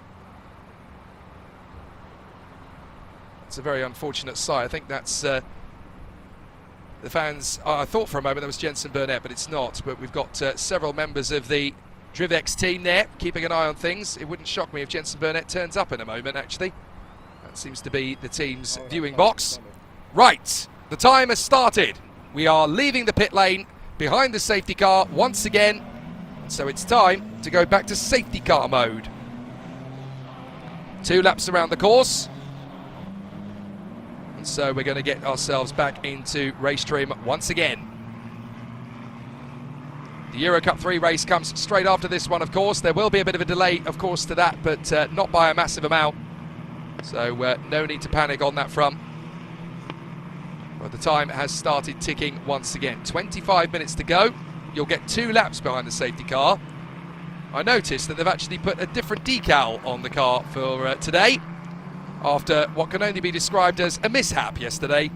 It's a very unfortunate sight. I think that's the fans. I thought for a moment that was Jensen Burnett, but it's not. But we've got several members of the DrivX team there keeping an eye on things. It wouldn't shock me if Jensen Burnett turns up in a moment, actually. That seems to be the team's viewing box. Right, the time has started. We are leaving the pit lane behind the safety car once again, so it's time to go back to safety car mode. 2 laps around the course, and so we're going to get ourselves back into race trim once again. The Euro Cup 3 race comes straight after this one, of course. There will be a bit of a delay, of course, to that, but not by a massive amount, so no need to panic on that front. Well, the time has started ticking once again. 25 minutes to go. You'll get 2 laps behind the safety car. I noticed that they've actually put a different decal on the car for today, after what can only be described as a mishap yesterday.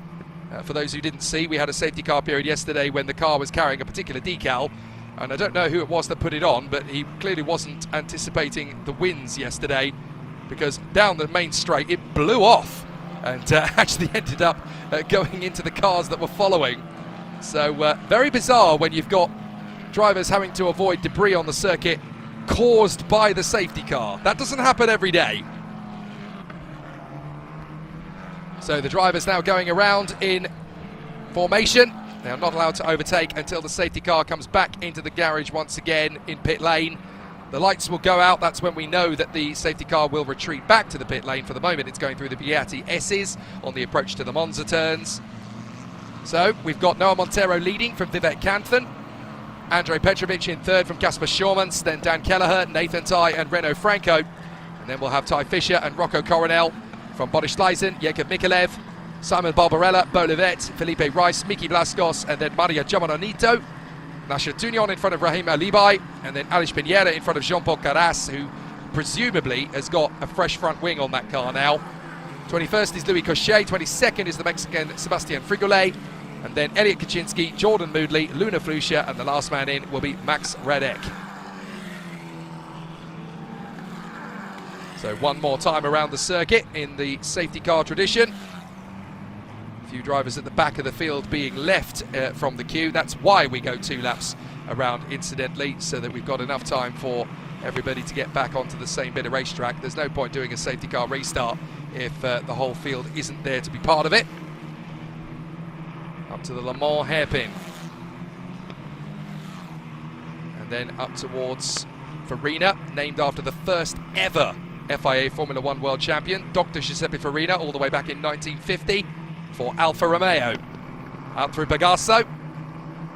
For those who didn't see, we had a safety car period yesterday when the car was carrying a particular decal, and I don't know who it was that put it on, but he clearly wasn't anticipating the winds yesterday, because down the main straight it blew off and actually ended up going into the cars that were following. So very bizarre when you've got drivers having to avoid debris on the circuit caused by the safety car. That doesn't happen every day. So the drivers now going around in formation. They are not allowed to overtake until the safety car comes back into the garage once again in pit lane. The lights will go out. That's when we know that the safety car will retreat back to the pit lane. For the moment, it's going through the Beati S's on the approach to the Monza turns. So we've got Noah Montero leading from Vivek Canthan, Andrej Petrovic in third from Kasper Schürmann, then Dan Kelleher, Nathan Tai and Renaud Franco. And then we'll have Ty Fischer and Rocco Coronel from Bodyschleisen, Jakub Mikelev, Simon Barbarella, Bolivet, Felipe Rice, Miki Blascos, and then Maria Giamononito. Nasha Tunion in front of Rahim Alibai, and then Alice Pinheira in front of Jean-Paul Carras, who presumably has got a fresh front wing on that car now. 21st is Louis Cochet, 22nd is the Mexican Sebastian Frigolet, and then Elliot Kaczynski, Jordan Moodley, Luna Flusha, and the last man in will be Max Radek. So one more time around the circuit in the safety car tradition. A few drivers at the back of the field being left from the queue. That's why we go 2 laps around incidentally, so that we've got enough time for everybody to get back onto the same bit of racetrack. There's no point doing a safety car restart if the whole field isn't there to be part of it. Up to the Le Mans hairpin. And then up towards Farina, named after the first ever FIA Formula 1 World Champion, Dr. Giuseppe Farina, all the way back in 1950 for Alfa Romeo. Out through Bagasso.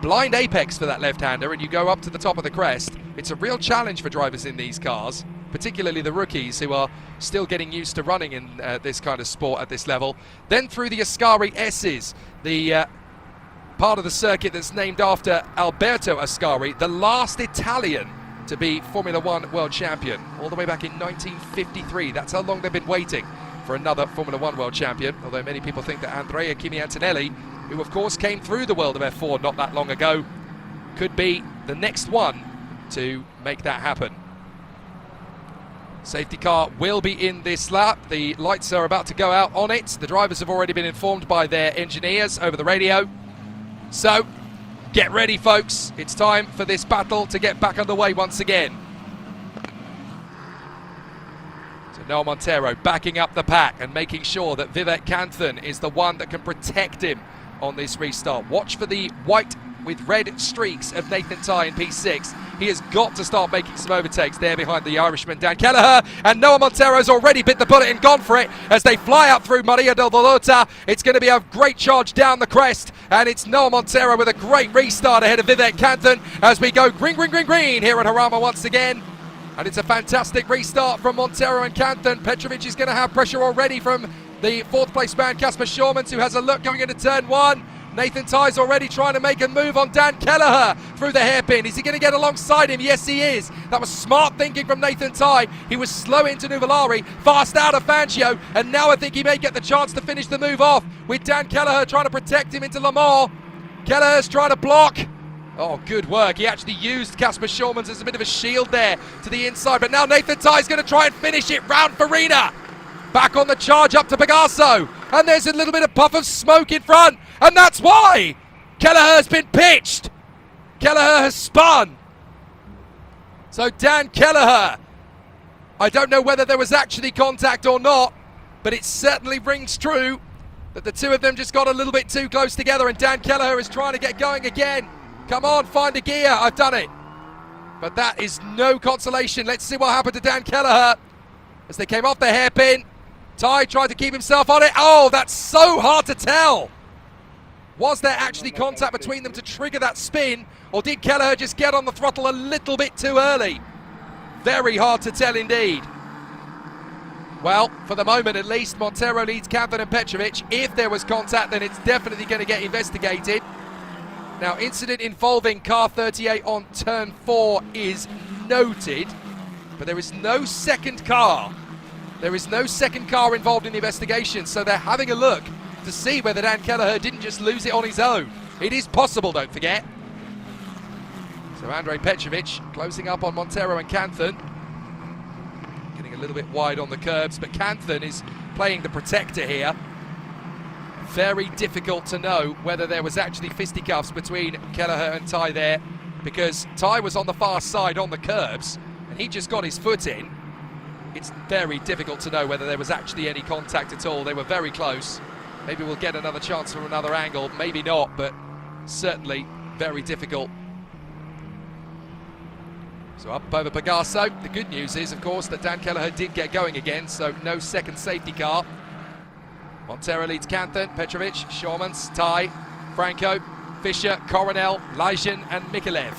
Blind apex for that left-hander, and you go up to the top of the crest. It's a real challenge for drivers in these cars, particularly the rookies who are still getting used to running in this kind of sport at this level. Then through the Ascari S's, the part of the circuit that's named after Alberto Ascari, the last Italian to be Formula 1 World Champion, all the way back in 1953. That's how long they've been waiting for another Formula 1 World Champion, although many people think that Andrea Kimi Antonelli, who of course came through the world of F4 not that long ago, could be the next one to make that happen. Safety car will be in this lap. The lights are about to go out on it. The drivers have already been informed by their engineers over the radio. So, get ready, folks. It's time for this battle to get back underway once again. So Noah Montero backing up the pack and making sure that Vivek Kanthan is the one that can protect him on this restart. Watch for the white with red streaks of Nathan Tye in P6. He has got to start making some overtakes there behind the Irishman Dan Kelleher, and Noah Montero's already bit the bullet and gone for it as they fly up through Maria del Volota. It's going to be a great charge down the crest, and it's Noah Montero with a great restart ahead of Vivek Kanthan as we go green, green, green, green here at Jarama once again. And it's a fantastic restart from Montero and Kanthan. Petrovic is going to have pressure already from the 4th place man Casper Schormans, who has a look going into turn 1. Nathan Tye's already trying to make a move on Dan Kelleher through the hairpin. Is he going to get alongside him? Yes, he is. That was smart thinking from Nathan Tye. He was slow into Nuvolari, fast out of Fangio, and now I think he may get the chance to finish the move off with Dan Kelleher trying to protect him into Le Mans. Kelleher's trying to block. Oh, good work. He actually used Casper Schormans as a bit of a shield there to the inside, but now Nathan Tye's going to try and finish it round Farina. Back on the charge up to Bagasso, and there's a little bit of puff of smoke in front, and that's why Kelleher's been pitched. Kelleher has spun. So Dan Kelleher, I don't know whether there was actually contact or not, but it certainly rings true that the two of them just got a little bit too close together, and Dan Kelleher is trying to get going again. Come on, find a gear. I've done it. But that is no consolation. Let's see what happened to Dan Kelleher as they came off the hairpin. Tye tried to keep himself on it. Oh, that's so hard to tell. Was there actually contact between them to trigger that spin, or did Kelleher just get on the throttle a little bit too early? Very hard to tell indeed. Well, for the moment at least, Montero leads Kanthan and Petrovic. If there was contact, then it's definitely going to get investigated. Now, incident involving car 38 on turn 4 is noted, but there is no second car. There is no second car involved in the investigation, so they're having a look to see whether Dan Kelleher didn't just lose it on his own. It is possible, don't forget. So Andrej Petrovic closing up on Montero and Kanthan. Getting a little bit wide on the curbs, but Kanthan is playing the protector here. Very difficult to know whether there was actually fisticuffs between Kelleher and Tye there, because Tye was on the far side on the curbs, and he just got his foot in. It's very difficult to know whether there was actually any contact at all. They were very close. Maybe we'll get another chance from another angle. Maybe not, but certainly very difficult. So up over Bagasso. The good news is, of course, that Dan Kelleher did get going again, so no second safety car. Montero leads Kanthan, Petrovic, Schormans, Tye, Franco, Fischer, Coronel, Leijzen and Mikelev.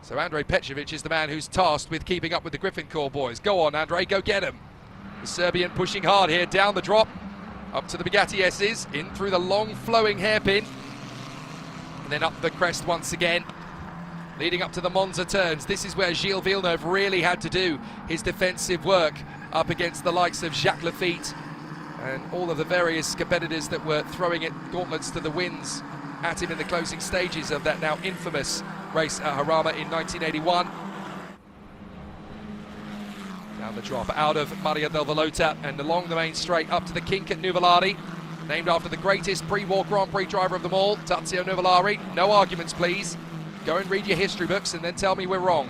So Andrej Petrovic is the man who's tasked with keeping up with the Griffin Core boys. Go on, Andrej, go get him. The Serbian pushing hard here, down the drop, up to the Bugatti S's, in through the long flowing hairpin, and then up the crest once again, leading up to the Monza turns. This is where Gilles Villeneuve really had to do his defensive work up against the likes of Jacques Lafitte and all of the various competitors that were throwing it gauntlets to the winds at him in the closing stages of that now infamous race at Jarama in 1981. Down the drop out of Maria del Velota and along the main straight up to the kink at Nuvolari, named after the greatest pre-war Grand Prix driver of them all, Tazio Nuvolari. No arguments, please. Go and read your history books and then tell me we're wrong.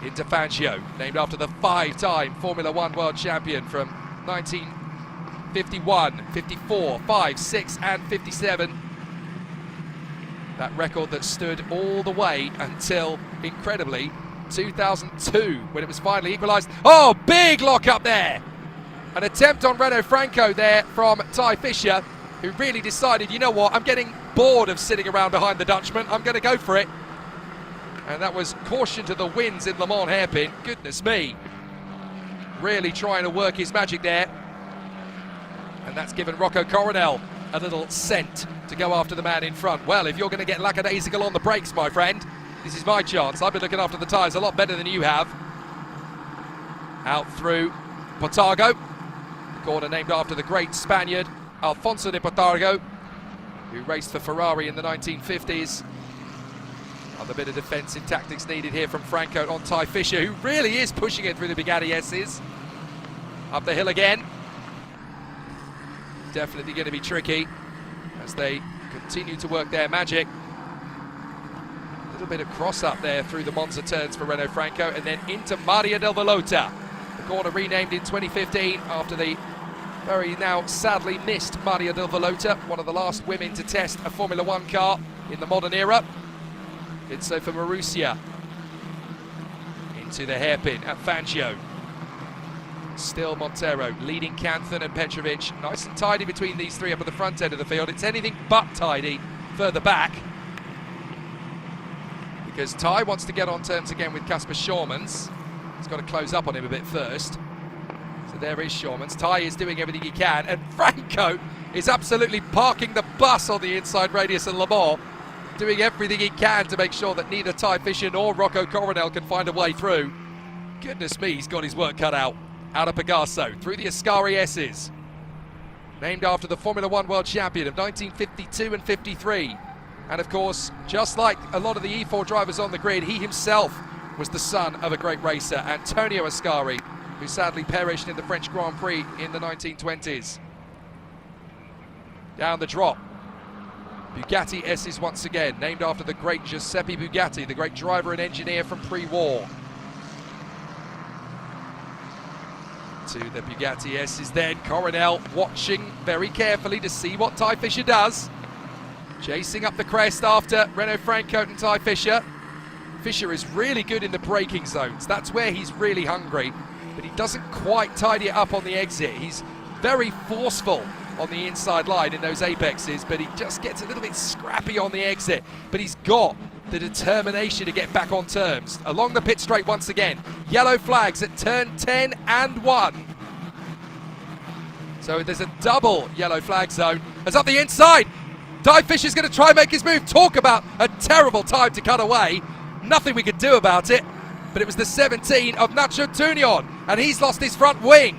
Into Fangio, named after the 5-time Formula One world champion from 1951, 54, 5, 6 and 57. That record that stood all the way until, incredibly, 2002, when it was finally equalised. Oh, big lock up there! An attempt on Renault Franco there from Ty Fischer, who really decided, you know what, I'm getting bored of sitting around behind the Dutchman, I'm going to go for it. And that was caution to the winds in Le Mans hairpin. Goodness me. Really trying to work his magic there. And that's given Rocco Coronel a little scent to go after the man in front. Well, if you're going to get lackadaisical on the brakes, my friend, this is my chance. I've been looking after the tyres a lot better than you have. Out through Portago. The corner named after the great Spaniard, Alfonso de Portago, who raced for Ferrari in the 1950s. Another bit of defensive tactics needed here from Franco on Ty Fischer, who really is pushing it through the Bugatti S's. Up the hill again. Definitely going to be tricky as they continue to work their magic. A little bit of cross up there through the Monza turns for Renault Franco, and then into Maria del Velota. The corner renamed in 2015 after the very now sadly missed Maria del Velota, one of the last women to test a Formula One car in the modern era. Did so for Marussia. Into the hairpin at Fangio. Still Montero leading Canthan and Petrovic. Nice and tidy between these three up at the front end of the field. It's anything but tidy further back, because Ty wants to get on terms again with Kasper Schormans. He's got to close up on him a bit first. So there is Schormans. Ty is doing everything he can, and Franco is absolutely parking the bus on the inside radius of Le Mans, doing everything he can to make sure that neither Ty Fischer nor Rocco Coronel can find a way through. Goodness me, he's got his work cut out. Out of Pegaso, through the Ascari S's. Named after the Formula One world champion of 1952 and 53. And of course, just like a lot of the E4 drivers on the grid, he himself was the son of a great racer, Antonio Ascari, who sadly perished in the French Grand Prix in the 1920s. Down the drop. Bugatti S's once again, named after the great Giuseppe Bugatti, the great driver and engineer from pre-war. To the Bugatti S's then, Coronel watching very carefully to see what Ty Fischer does. Chasing up the crest after Renault Franco and Ty Fischer. Fischer is really good in the braking zones. That's where he's really hungry, but he doesn't quite tidy it up on the exit. He's very forceful on the inside line in those apexes, but he just gets a little bit scrappy on the exit. But he's got the determination to get back on terms. Along the pit straight once again. Yellow flags at turn 10 and 1. So there's a double yellow flag zone. As up the inside, Ty Fischer's going to try and make his move. Talk about a terrible time to cut away. Nothing we could do about it. But it was the 17 of Nacho Tunion, and he's lost his front wing.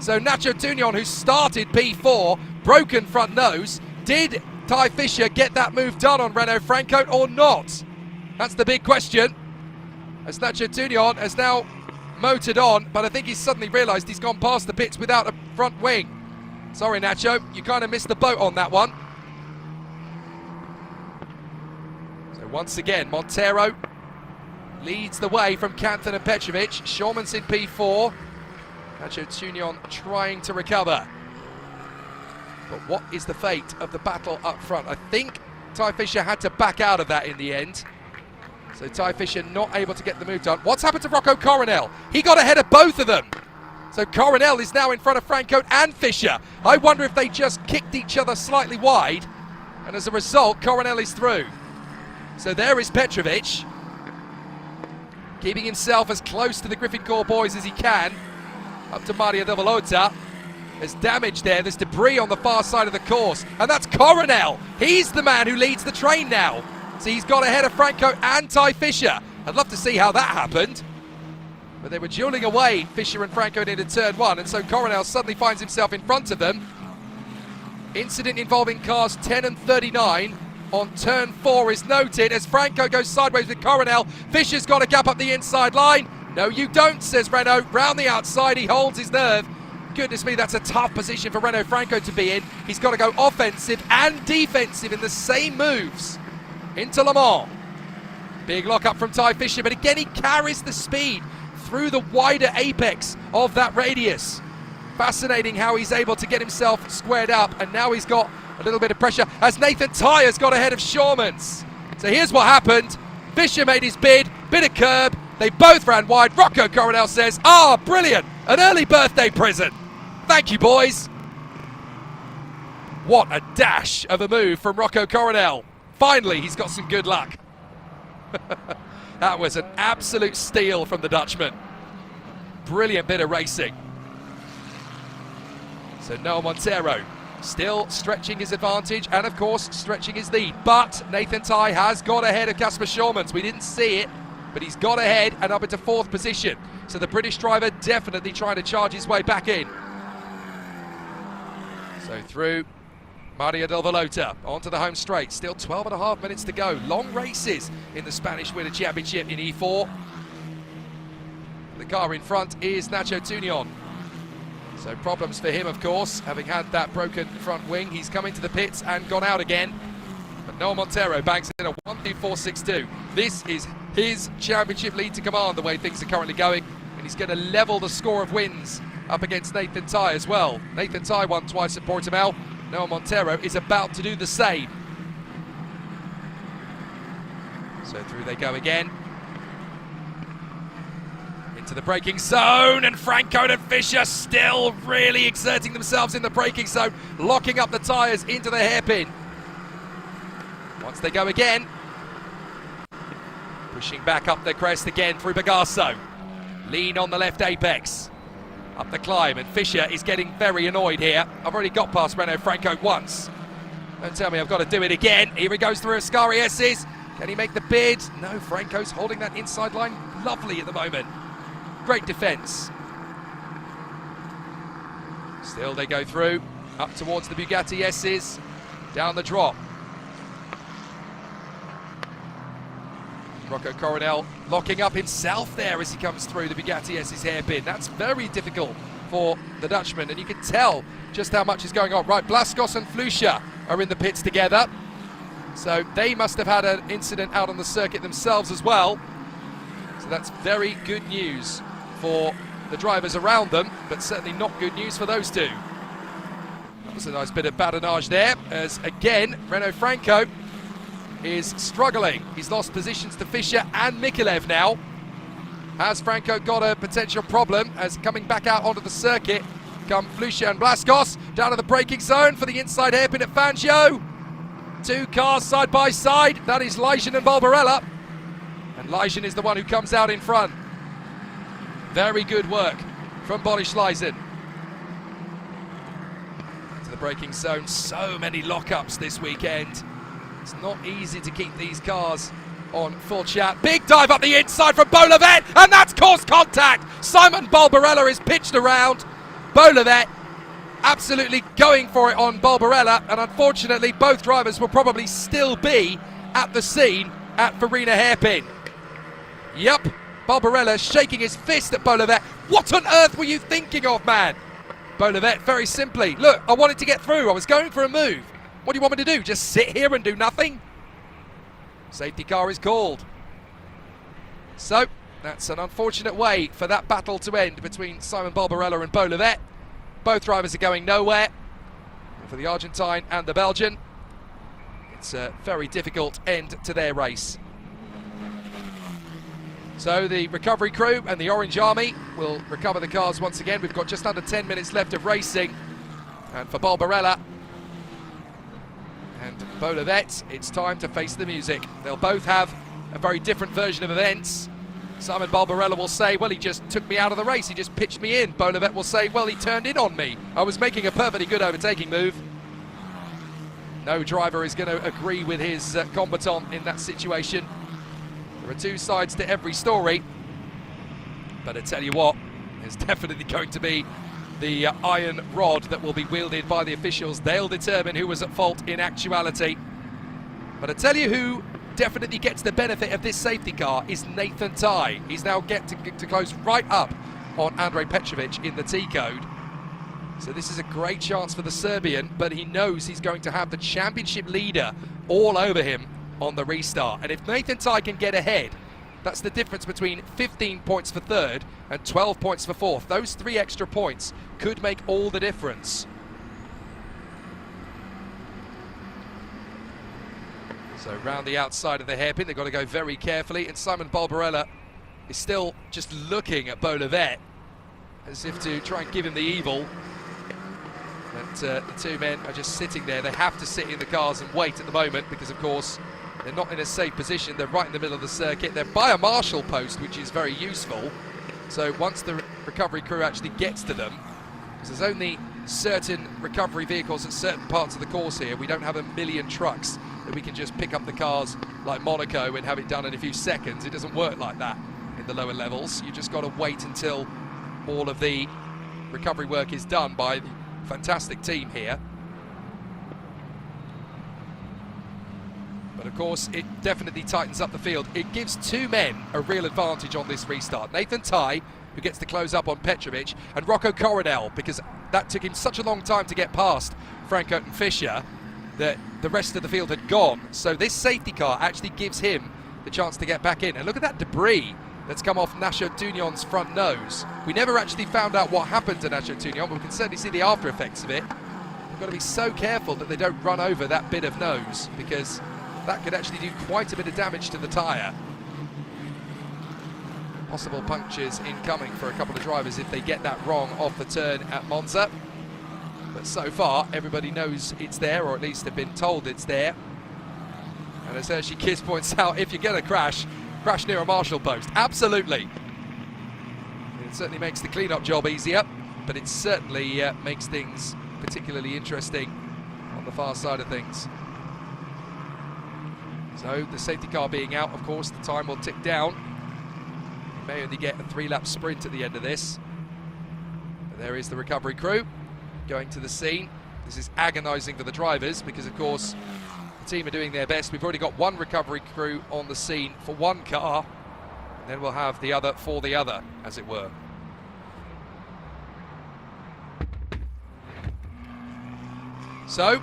So Nacho Tunion, who started P4, broken front nose. Did Ty Fischer get that move done on Renault Franco or not? That's the big question. As Nacho Tunion has now motored on, but I think he's suddenly realised he's gone past the pits without a front wing. Sorry, Nacho, you kind of missed the boat on that one. So once again, Montero leads the way from Canthan and Petrovic. Schormans in P4. Nacho Tunion trying to recover. But what is the fate of the battle up front? I think Ty Fischer had to back out of that in the end. So Ty Fischer not able to get the move done. What's happened to Rocco Coronel? He got ahead of both of them. So Coronel is now in front of Franco and Fischer. I wonder if they just kicked each other slightly wide, and as a result, Coronel is through. So there is Petrovic. keeping himself as close to the Griffin Core boys as he can. Up to Maria Del Velota. There's damage there, there's debris on the far side of the course, and that's Coronel. He's the man who leads the train now. So he's got ahead of Franco and Ty Fisher. I'd love to see how that happened. But they were dueling away, Fisher and Franco into turn one, and so Coronel suddenly finds himself in front of them. Incident involving cars 10 and 39 on turn 4 is noted as Franco goes sideways with Coronel. Fisher's got a gap up the inside line. No, you don't, says Renault. Round the outside, he holds his nerve. Goodness me, that's a tough position for Renault Franco to be in. He's got to go offensive and defensive in the same moves into Le Mans. Big lock up from Ty Fisher, but again he carries the speed through the wider apex of that radius. Fascinating how he's able to get himself squared up, and now he's got a little bit of pressure as Nathan Ty has got ahead of Shawmans. So here's what happened. Fisher made his bit of curb. They both ran wide. Rocco Coronel says, brilliant, an early birthday present. Thank you, boys. What a dash of a move from Rocco Coronel. Finally, he's got some good luck. That was an absolute steal from the Dutchman. Brilliant bit of racing. So Noah Montero still stretching his advantage and, of course, stretching his lead. But Nathan Ty has got ahead of Casper Shawmans. We didn't see it, but he's got ahead and up into 4th position. So the British driver definitely trying to charge his way back in. So through Maria Del Velota onto the home straight. Still 12.5 minutes to go. Long races in the Spanish Winter Championship in E4. The car in front is Nacho Tunion. So problems for him, of course, having had that broken front wing. He's coming to the pits and gone out again. But Noah Montero banks in a 1.2462. This is his championship lead to command, the way things are currently going. And he's going to level the score of wins up against Nathan Ty as well. Nathan Ty won twice at Portimao. Noah Montero is about to do the same. So through they go again. Into the braking zone, and Franco and Fisher still really exerting themselves in the braking zone, locking up the tyres into the hairpin. Once they go again, pushing back up the crest again through Bagasso. Lean on the left apex. Up the climb, and Fisher is getting very annoyed here. I've already got past Renault Franco once. Don't tell me I've got to do it again. Here he goes through Ascari S's. Can he make the bid? No, Franco's holding that inside line lovely at the moment. Great defence. Still they go through, up towards the Bugatti S's, down the drop. Rocco Coronel locking up himself there as he comes through the Bugatti S's hairpin. That's very difficult for the Dutchman, and you can tell just how much is going on. Right, Blaskos and Flusha are in the pits together. So they must have had an incident out on the circuit themselves as well. So that's very good news for the drivers around them, but certainly not good news for those two. That was a nice bit of badinage there, as again, Renault Franco is struggling. He's lost positions to Fisher and Mikulev now. Has Franco got a potential problem as coming back out onto the circuit come Flusha and Blaskos down to the braking zone for the inside hairpin at Fangio. Two cars side by side. That is Leijzen and Barbarella. And Leijzen is the one who comes out in front. Very good work from Boris Leijzen. To the braking zone. So many lockups this weekend. It's not easy to keep these cars on full chat. Big dive up the inside from Bolavet, and that's caused contact. Simon Barbarella is pitched around. Bolavet absolutely going for it on Barbarella, and unfortunately both drivers will probably still be at the scene at Farina Hairpin. Yep, Barbarella shaking his fist at Bolavet. What on earth were you thinking of, man? Bolavet, very simply, look, I wanted to get through. I was going for a move. What do you want me to do? Just sit here and do nothing? Safety car is called. So, that's an unfortunate way for that battle to end between Simon Barbarella and Bolavet. Both drivers are going nowhere. For the Argentine and the Belgian, it's a very difficult end to their race. So the recovery crew and the Orange Army will recover the cars once again. We've got just under 10 minutes left of racing. And for Barbarella and Bolavet, it's time to face the music. They'll both have a very different version of events. Simon Barbarella will say, well, he just took me out of the race, he just pitched me in. Bolivet will say, well, he turned in on me. I was making a perfectly good overtaking move. No driver is going to agree with his combatant in that situation. There are two sides to every story. But I tell you what, there's definitely going to be the iron rod that will be wielded by the officials. They'll determine who was at fault in actuality. But I tell you who definitely gets the benefit of this safety car is Nathan Ty. He's now getting to close right up on Andrej Petrovic in the T-code. So this is a great chance for the Serbian, but he knows he's going to have the championship leader all over him on the restart. And if Nathan Ty can get ahead, that's the difference between 15 points for third and 12 points for fourth. Those 3 extra points could make all the difference. So round the outside of the hairpin, they've got to go very carefully, and Simon Barbarella is still just looking at Bolivet as if to try and give him the evil. But the two men are just sitting there. They have to sit in the cars and wait at the moment because, of course, they're not in a safe position. They're right in the middle of the circuit. They're by a marshal post, which is very useful. So once the recovery crew actually gets to them, because there's only certain recovery vehicles at certain parts of the course here. We don't have a million trucks that we can just pick up the cars like Monaco and have it done in a few seconds. It doesn't work like that in the lower levels. You just got to wait until all of the recovery work is done by the fantastic team here. But of course, it definitely tightens up the field. It gives two men a real advantage on this restart. Nathan Ty, who gets to close up on Petrovic, and Rocco Coronel, because that took him such a long time to get past Franco and Fischer that the rest of the field had gone. So this safety car actually gives him the chance to get back in. And look at that debris that's come off Nacho Tugnon's front nose. We never actually found out what happened to Nacho Tugnon, but we can certainly see the after effects of it. They've got to be so careful that they don't run over that bit of nose, because that could actually do quite a bit of damage to the tyre. Possible punctures incoming for a couple of drivers if they get that wrong off the turn at Monza. But so far, everybody knows it's there, or at least they've been told it's there. And as Hershey Kiss points out, if you're going to crash near a marshal post. Absolutely. It certainly makes the clean-up job easier, but it certainly makes things particularly interesting on the far side of things. So the safety car being out, of course, the time will tick down. You may only get a 3-lap sprint at the end of this. But there is the recovery crew going to the scene. This is agonising for the drivers because, of course, the team are doing their best. We've already got one recovery crew on the scene for one car, and then we'll have the other for the other, as it were. So,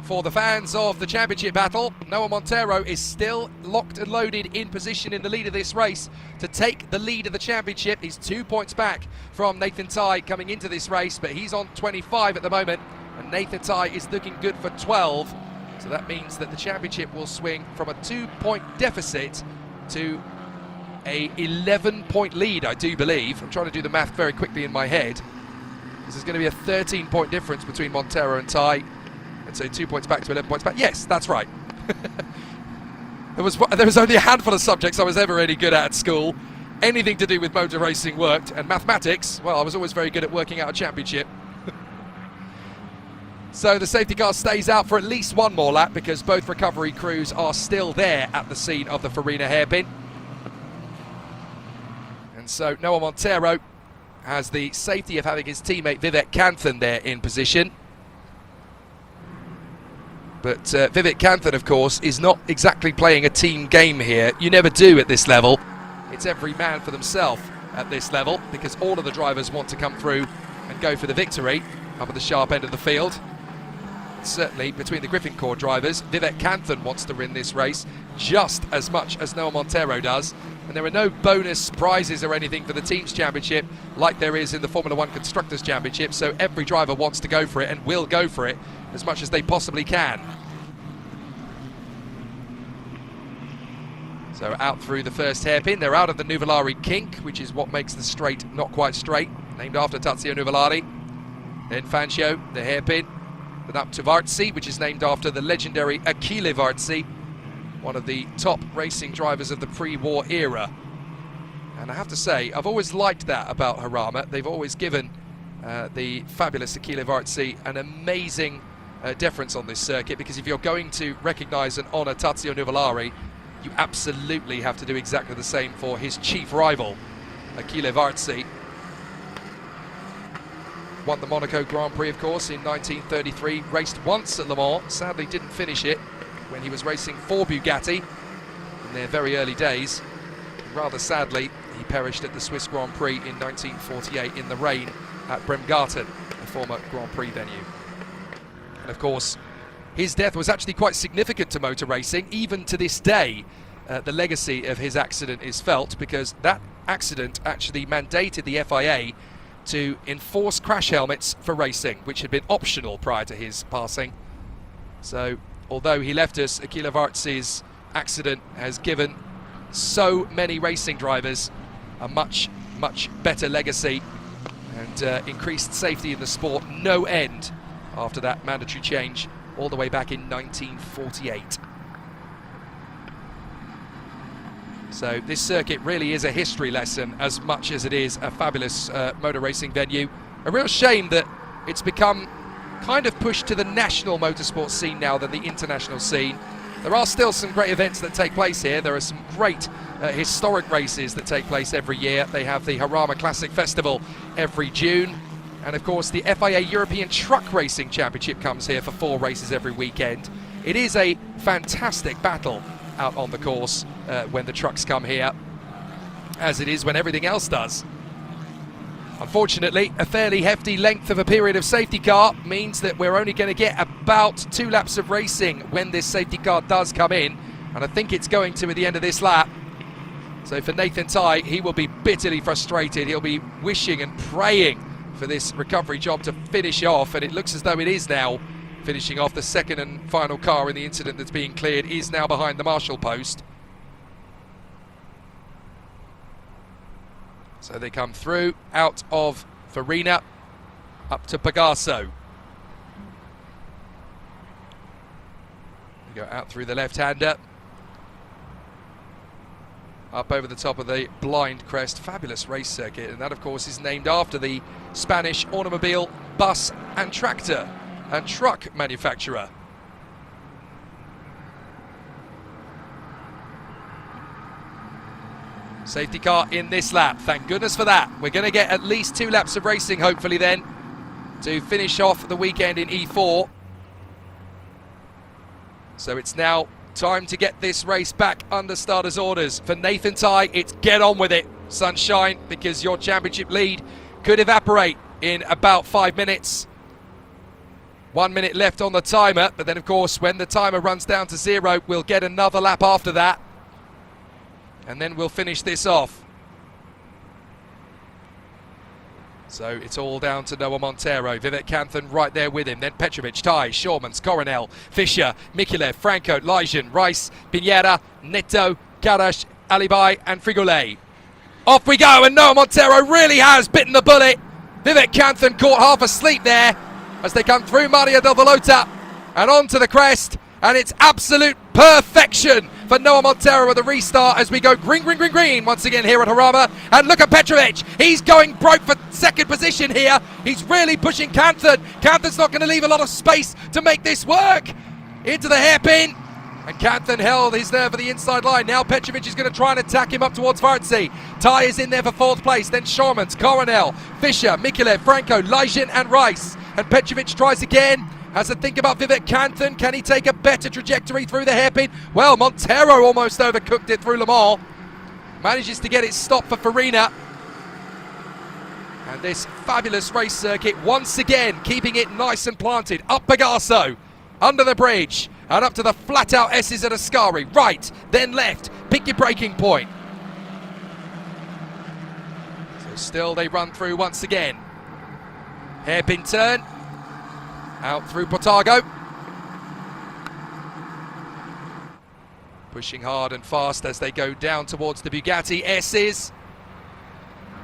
for the fans of the championship battle, Noah Montero is still locked and loaded in position in the lead of this race to take the lead of the championship. He's 2 points back from Nathan Ty coming into this race, but he's on 25 at the moment, and Nathan Ty is looking good for 12. So that means that the championship will swing from a 2-point deficit to a 11-point lead, I do believe. I'm trying to do the math very quickly in my head. This is going to be a 13-point difference between Montero and Ty. And so 2 points back to 11 points back. Yes, that's right. There was only a handful of subjects I was ever any good at school. Anything to do with motor racing worked. And mathematics, well, I was always very good at working out a championship. So the safety car stays out for at least one more lap because both recovery crews are still there at the scene of the Farina hairpin. And so Noah Montero has the safety of having his teammate Vivek Kanthan there in position. But Vivek Kanthan, of course, is not exactly playing a team game here. You never do at this level. It's every man for themselves at this level because all of the drivers want to come through and go for the victory up at the sharp end of the field. Certainly, between the Griffin Core drivers, Vivek Kanthan wants to win this race just as much as Noah Montero does. And there are no bonus prizes or anything for the Teams Championship like there is in the Formula 1 Constructors Championship. So every driver wants to go for it and will go for it as much as they possibly can. So out through the first hairpin. They're out of the Nuvolari kink, which is what makes the straight not quite straight, named after Tazio Nuvolari. Then Fancio, the hairpin. Then up to Varzi, which is named after the legendary Achille Varzi, one of the top racing drivers of the pre-war era. And I have to say, I've always liked that about Jarama. They've always given the fabulous Achille Varzi an amazing deference on this circuit, because if you're going to recognise and honour Tazio Nuvolari, you absolutely have to do exactly the same for his chief rival, Achille Varzi. Won the Monaco Grand Prix, of course, in 1933, raced once at Le Mans, sadly didn't finish it when he was racing for Bugatti in their very early days. Rather sadly, he perished at the Swiss Grand Prix in 1948 in the rain at Bremgarten, the former Grand Prix venue. And of course, his death was actually quite significant to motor racing. Even to this day, the legacy of his accident is felt, because that accident actually mandated the FIA to enforce crash helmets for racing, which had been optional prior to his passing. So, although he left us, Achille Varzi's accident has given so many racing drivers a much, much better legacy and increased safety in the sport, no end, after that mandatory change all the way back in 1948. So this circuit really is a history lesson as much as it is a fabulous motor racing venue. A real shame that it's become kind of pushed to the national motorsport scene now than the international scene. There are still some great events that take place here. There are some great historic races that take place every year. They have the Jarama Classic Festival every June. And of course the FIA European Truck Racing Championship comes here for 4 races every weekend. It is a fantastic battle out on the course when the trucks come here, as it is when everything else does. Unfortunately, a fairly hefty length of a period of safety car means that we're only going to get about 2 laps of racing when this safety car does come in, and I think it's going to at the end of this lap. So for Nathan Tighe, he will be bitterly frustrated. He'll be wishing and praying for this recovery job to finish off, and it looks as though it is now finishing off. The second and final car in the incident that's being cleared is now behind the marshal post. So they come through out of Farina up to Pagasso. They go out through the left-hander, up over the top of the blind crest. Fabulous race circuit, and that of course is named after the Spanish automobile, bus and tractor and truck manufacturer. Safety car in this lap, thank goodness for that. We're going to get at least 2 laps of racing hopefully then to finish off the weekend in E4. So it's now time to get this race back under starters' orders. For Nathan Tighe, it's get on with it, sunshine, because your championship lead could evaporate in about 5 minutes. 1 minute left on the timer, but then of course when the timer runs down to 0, we'll get another lap after that, and then we'll finish this off. So it's all down to Noah Montero, Vivek Canthan right there with him, then Petrovic, Tighe, Shormans, Coronel, Fischer, Mikulev, Franco, Leijzen, Rice, Pinheira, Neto, Karash, Alibai and Frigolet. Off we go, and Noah Montero really has bitten the bullet. Vivek Canthan caught half asleep there as they come through Maria del Velota and onto the crest, and it's absolute perfection for Noah Montero with a restart as we go green, green, green, green once again here at Jarama. And look at Petrovic, he's going broke for second position here. He's really pushing Canthan. Canthan's not going to leave a lot of space to make this work. Into the hairpin, and Canthan held his nerve at the inside line. Now Petrovic is going to try and attack him up towards Varzi. Tighe is in there for 4th place, then Shormans, Coronel, Fischer, Mikulev, Franco, Leijzen and Rice. And Petrovic tries again, has a think about Vivek Canthan. Can he take a better trajectory through the hairpin? Well, Montero almost overcooked it through Le Mans. Manages to get it stopped for Farina. And this fabulous race circuit once again keeping it nice and planted. Up Pagasso, under the bridge, and up to the flat out S's at Ascari. Right, then left, pick your braking point. So still they run through once again. Hairpin turn, out through Portago. Pushing hard and fast as they go down towards the Bugatti S's.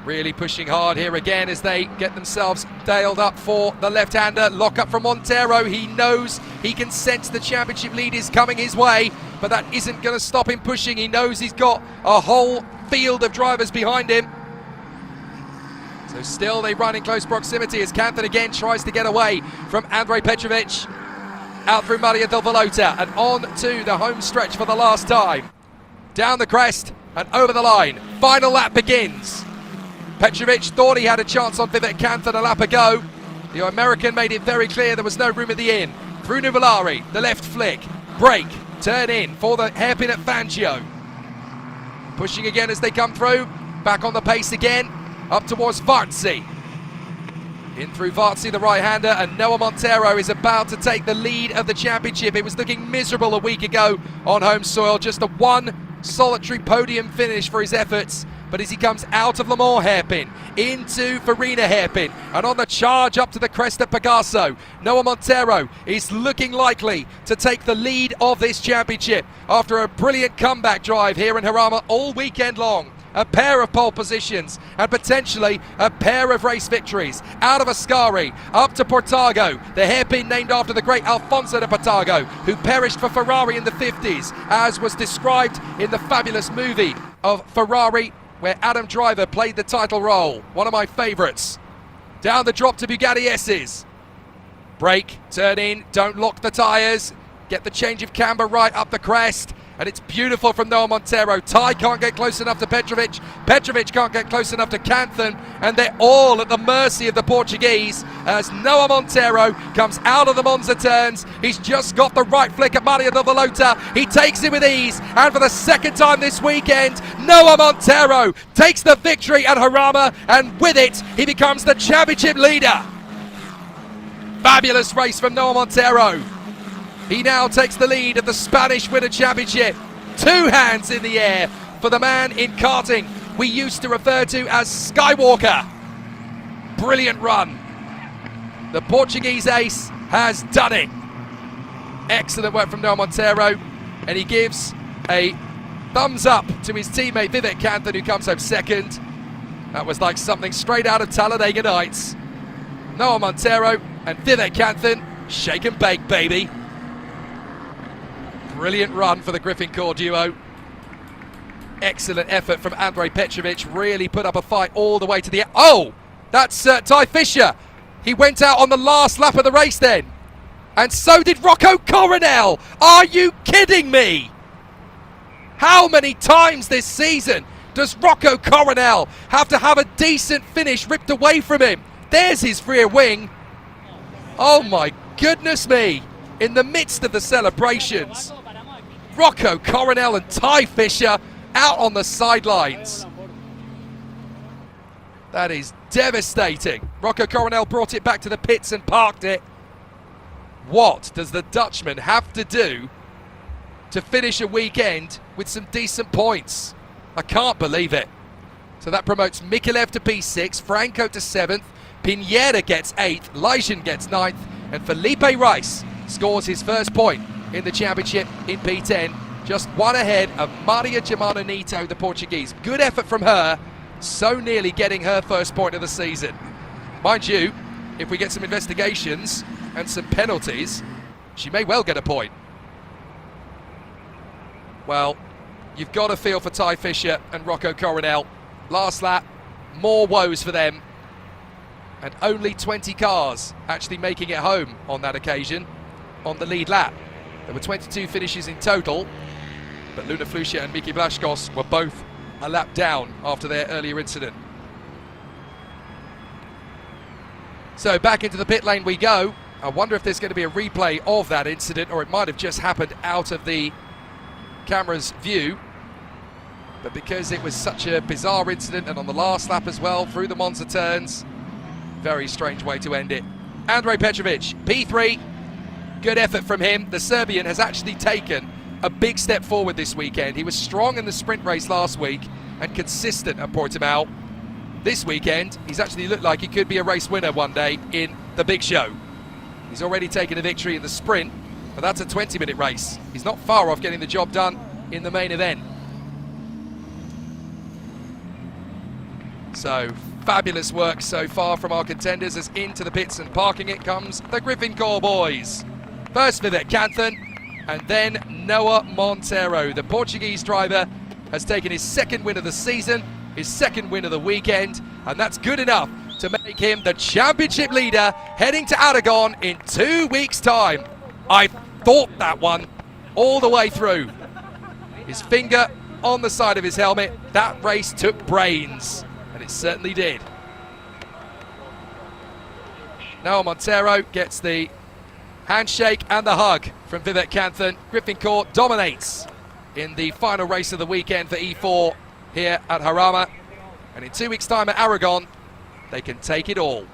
Really pushing hard here again as they get themselves dialed up for the left-hander. Lock up from Montero. He knows, he can sense the championship lead is coming his way, but that isn't going to stop him pushing. He knows he's got a whole field of drivers behind him. So still they run in close proximity as Canthan again tries to get away from Andrei Petrovic. Out through Maria del Volota and on to the home stretch for the last time. Down the crest and over the line. Final lap begins. Petrovic thought he had a chance on Vivek Canthan a lap ago. The American made it very clear there was no room at the inn. Through Nuvolari, the left flick, brake, turn in for the hairpin at Fangio. Pushing again as they come through. Back on the pace again. Up towards Vartzi. In through Vartzi, the right-hander, and Noah Montero is about to take the lead of the championship. It was looking miserable a week ago on home soil. Just a one solitary podium finish for his efforts. But as he comes out of Le Mans hairpin, into Farina hairpin, and on the charge up to the crest of Pegaso, Noah Montero is looking likely to take the lead of this championship after a brilliant comeback drive here in Jarama all weekend long. A pair of pole positions and potentially a pair of race victories. Out of Ascari, up to Portago, the hairpin named after the great Alfonso de Portago, who perished for Ferrari in the 50s, as was described in the fabulous movie of Ferrari, where Adam Driver played the title role. One of my favourites. Down the drop to Bugatti S's. Brake, turn in, don't lock the tyres. Get the change of camber right up the crest. And it's beautiful from Noah Montero. Ty can't get close enough to Petrovic. Petrovic can't get close enough to Canthan. And they're all at the mercy of the Portuguese as Noah Montero comes out of the Monza turns. He's just got the right flick at Maria del Volota. He takes it with ease. And for the second time this weekend, Noah Montero takes the victory at Jarama. And with it, he becomes the championship leader. Fabulous race from Noah Montero. He now takes the lead of the Spanish Winter Championship. Two hands in the air for the man in karting we used to refer to as Skywalker. Brilliant run. The Portuguese ace has done it. Excellent work from Noah Montero. And he gives a thumbs up to his teammate Vivek Canthan, who comes home second. That was like something straight out of Talladega Nights. Noah Montero and Vivek Canthan, shake and bake, baby. Brilliant run for the Griffin Core duo. Excellent effort from Andrei Petrovic. Really put up a fight all the way to the end. Oh, that's Ty Fisher. He went out on the last lap of the race then. And so did Rocco Coronel. Are you kidding me? How many times this season does Rocco Coronel have to have a decent finish ripped away from him? There's his rear wing. Oh my goodness me. In the midst of the celebrations, Rocco Coronel and Ty Fisher out on the sidelines. That is devastating. Rocco Coronel brought it back to the pits and parked it. What does the Dutchman have to do to finish a weekend with some decent points? I can't believe it. So that promotes Mikulev to P6, Franco to 7th, Pineda gets 8th, Leischen gets 9th, and Felipe Rice scores his first point in the championship in P10, just one ahead of Maria Germano Nito, the Portuguese. Good effort from her, so nearly getting her first point of the season. Mind you, if we get some investigations and some penalties, she may well get a point. Well, you've got to feel for Ty Fisher and Rocco Coronel. Last lap, more woes for them. And only 20 cars actually making it home on that occasion on the lead lap. There were 22 finishes in total, but Luna Flucia and Miki Blaszkos were both a lap down after their earlier incident. So back into the pit lane we go. I wonder if there's going to be a replay of that incident, or it might have just happened out of the camera's view. But because it was such a bizarre incident, and on the last lap as well, through the Monza turns, very strange way to end it. Andrei Petrovic, P3. Good effort from him. The Serbian has actually taken a big step forward this weekend. He was strong in the sprint race last week and consistent at Portimao. This weekend, he's actually looked like he could be a race winner one day in the big show. He's already taken a victory in the sprint, but that's a 20-minute race. He's not far off getting the job done in the main event. So, fabulous work so far from our contenders, as into the pits and parking it comes the Griffin Core boys. First Vivek Canthan, and then Noah Montero, the Portuguese driver has taken his second win of the season, his second win of the weekend, and that's good enough to make him the championship leader heading to Aragon in 2 weeks' time. I thought that one all the way through. His finger on the side of his helmet. That race took brains, and it certainly did. Noah Montero gets the handshake and the hug from Vivek Kanthan. Griffin Court dominates in the final race of the weekend for E4 here at Jarama. And in 2 weeks' time at Aragon, they can take it all.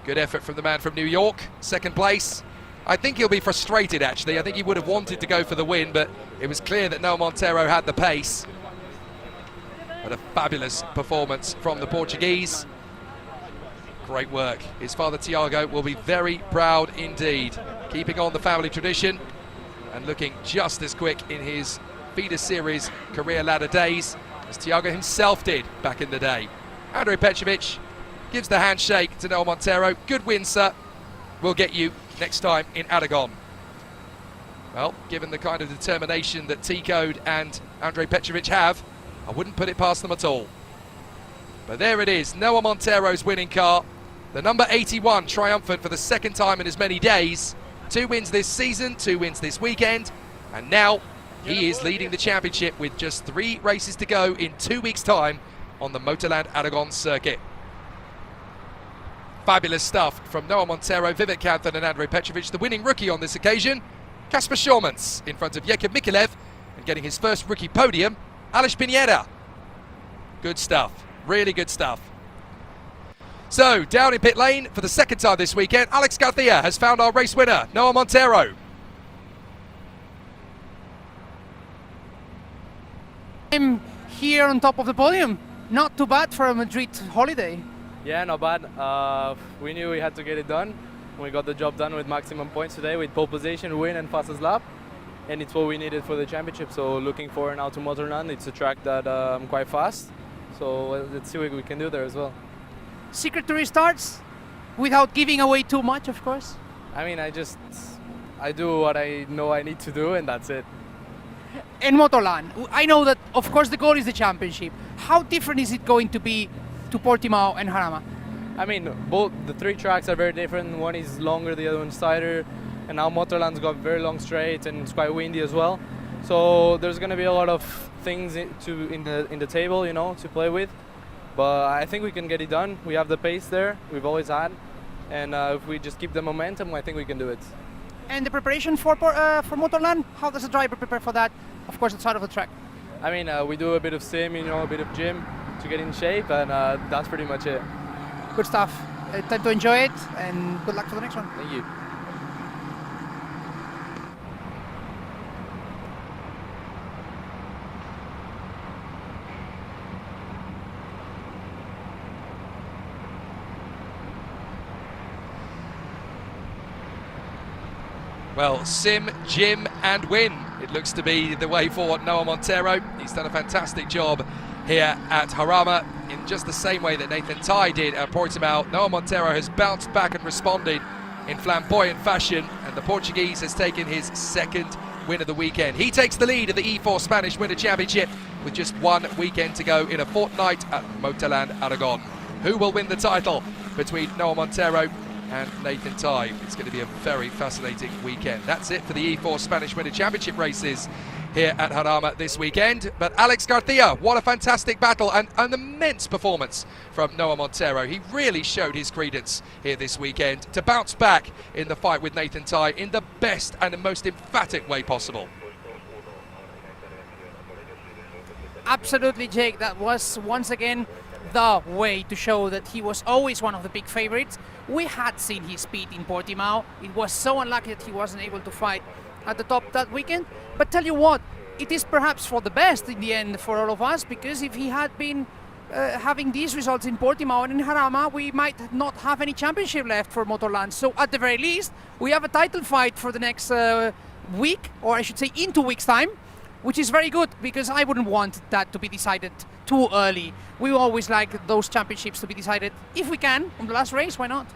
Good effort from the man from New York, second place. I think he'll be frustrated, actually. I think he would have wanted to go for the win, but it was clear that Noah Montero had the pace. But a fabulous performance from the Portuguese. Great work. His father Tiago will be very proud indeed, keeping on the family tradition and looking just as quick in his feeder series career ladder days as Tiago himself did back in the day. Andrej Petrovic gives the handshake to Noah Montero. Good win, sir. We'll get you next time in Aragon. Well, given the kind of determination that T-Code and Andrej Petrovic have, I wouldn't put it past them at all. But there it is, Noah Montero's winning car. The number 81 triumphant for the second time in as many days. 2 wins this season, 2 wins this weekend, and now he is leading the championship with just 3 races to go in 2 weeks' time on the Motorland Aragon circuit. Fabulous stuff from Noah Montero, Vivek Kanthan and Andrej Petrovic. The winning rookie on this occasion, Kasper Schormans, in front of Jakub Mikilev, and getting his first rookie podium, Aleš Pineda. Good stuff, really good stuff. So, down in pit lane for the second time this weekend, Alex Garcia has found our race winner, Noah Montero. I'm here on top of the podium. Not too bad for a Madrid holiday. Yeah, not bad. We knew we had to get it done. We got the job done with maximum points today with pole position, win and fastest lap. And it's what we needed for the championship. So looking forward now to Motorland. It's a track that quite fast. So let's see what we can do there as well. Secret to restarts without giving away too much, of course. I mean, I do what I know I need to do, and that's it. In Motorland, I know that, of course, the goal is the championship. How different is it going to be to Portimao and Jarama? I mean, both the 3 tracks are very different. One is longer, the other one's tighter. And now Motorland's got very long straights and it's quite windy as well. So there's going to be a lot of things in the table, you know, to play with. But I think we can get it done. We have the pace there, we've always had. And if we just keep the momentum, I think we can do it. And the preparation for Motorland, how does a driver prepare for that? Of course, outside of the track. I mean, we do a bit of sim, you know, a bit of gym to get in shape, and that's pretty much it. Good stuff. Time to enjoy it, and good luck for the next one. Thank you. Well, sim, gym and win. It looks to be the way for Noah Montero. He's done a fantastic job here at Jarama in just the same way that Nathan Ty did at Portimao. Noah Montero has bounced back and responded in flamboyant fashion, and the Portuguese has taken his second win of the weekend. He takes the lead of the E4 Spanish Winter Championship with just 1 weekend to go in a fortnight at Motorland Aragon. Who will win the title between Noah Montero and Nathan Ty? It's going to be a very fascinating weekend. That's it for the E4 Spanish Winter Championship races here at Jarama this weekend. But Alex Garcia, what a fantastic battle and an immense performance from Noah Montero. He really showed his credence here this weekend to bounce back in the fight with Nathan Ty in the best and the most emphatic way possible. Absolutely, Jake. That was once again the way to show that he was always one of the big favorites. We had seen his speed in Portimao. It was so unlucky that he wasn't able to fight at the top that weekend. But tell you what, it is perhaps for the best in the end for all of us, because if he had been having these results in Portimao and in Jarama, we might not have any championship left for Motorland. So at the very least, we have a title fight for the next week, or I should say in 2 weeks' time, which is very good, because I wouldn't want that to be decided too early. We always like those championships to be decided, if we can, on the last race, why not?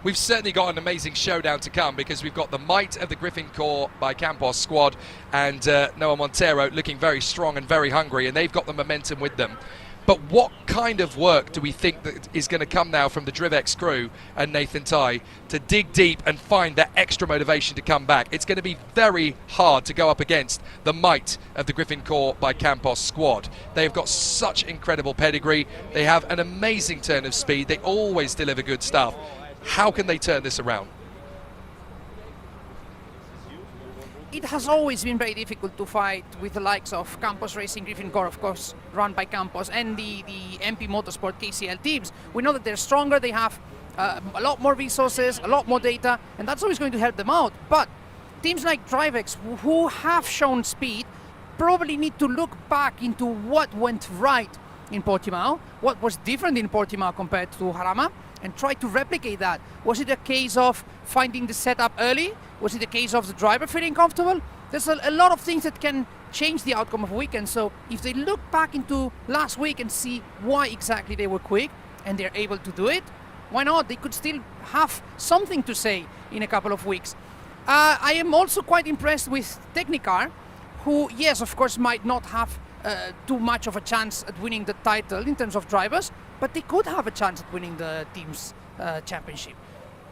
we've certainly got an amazing showdown to come, because we've got the might of the Griffin Corps by Campos squad and Noah Montero looking very strong and very hungry, and they've got the momentum with them. But what kind of work do we think that is going to come now from the Drivex crew and Nathan Tai to dig deep and find that extra motivation to come back? It's going to be very hard to go up against the might of the Griffin Corps by Campos squad. They've got such incredible pedigree. They have an amazing turn of speed. They always deliver good stuff. How can they turn this around? It has always been very difficult to fight with the likes of Campos Racing, Griffin Corps, of course, run by Campos, and the MP Motorsport KCL teams. We know that they're stronger, they have a lot more resources, a lot more data, and that's always going to help them out. But teams like Drivex, who have shown speed, probably need to look back into what went right in Portimao, what was different in Portimao compared to Jarama, and try to replicate that. Was it a case of finding the setup early? Was it a case of the driver feeling comfortable? There's a lot of things that can change the outcome of a weekend. So if they look back into last week and see why exactly they were quick and they're able to do it, why not? They could still have something to say in a couple of weeks. I am also quite impressed with Technicar, who, yes, of course, might not have too much of a chance at winning the title in terms of drivers, but they could have a chance at winning the team's championship.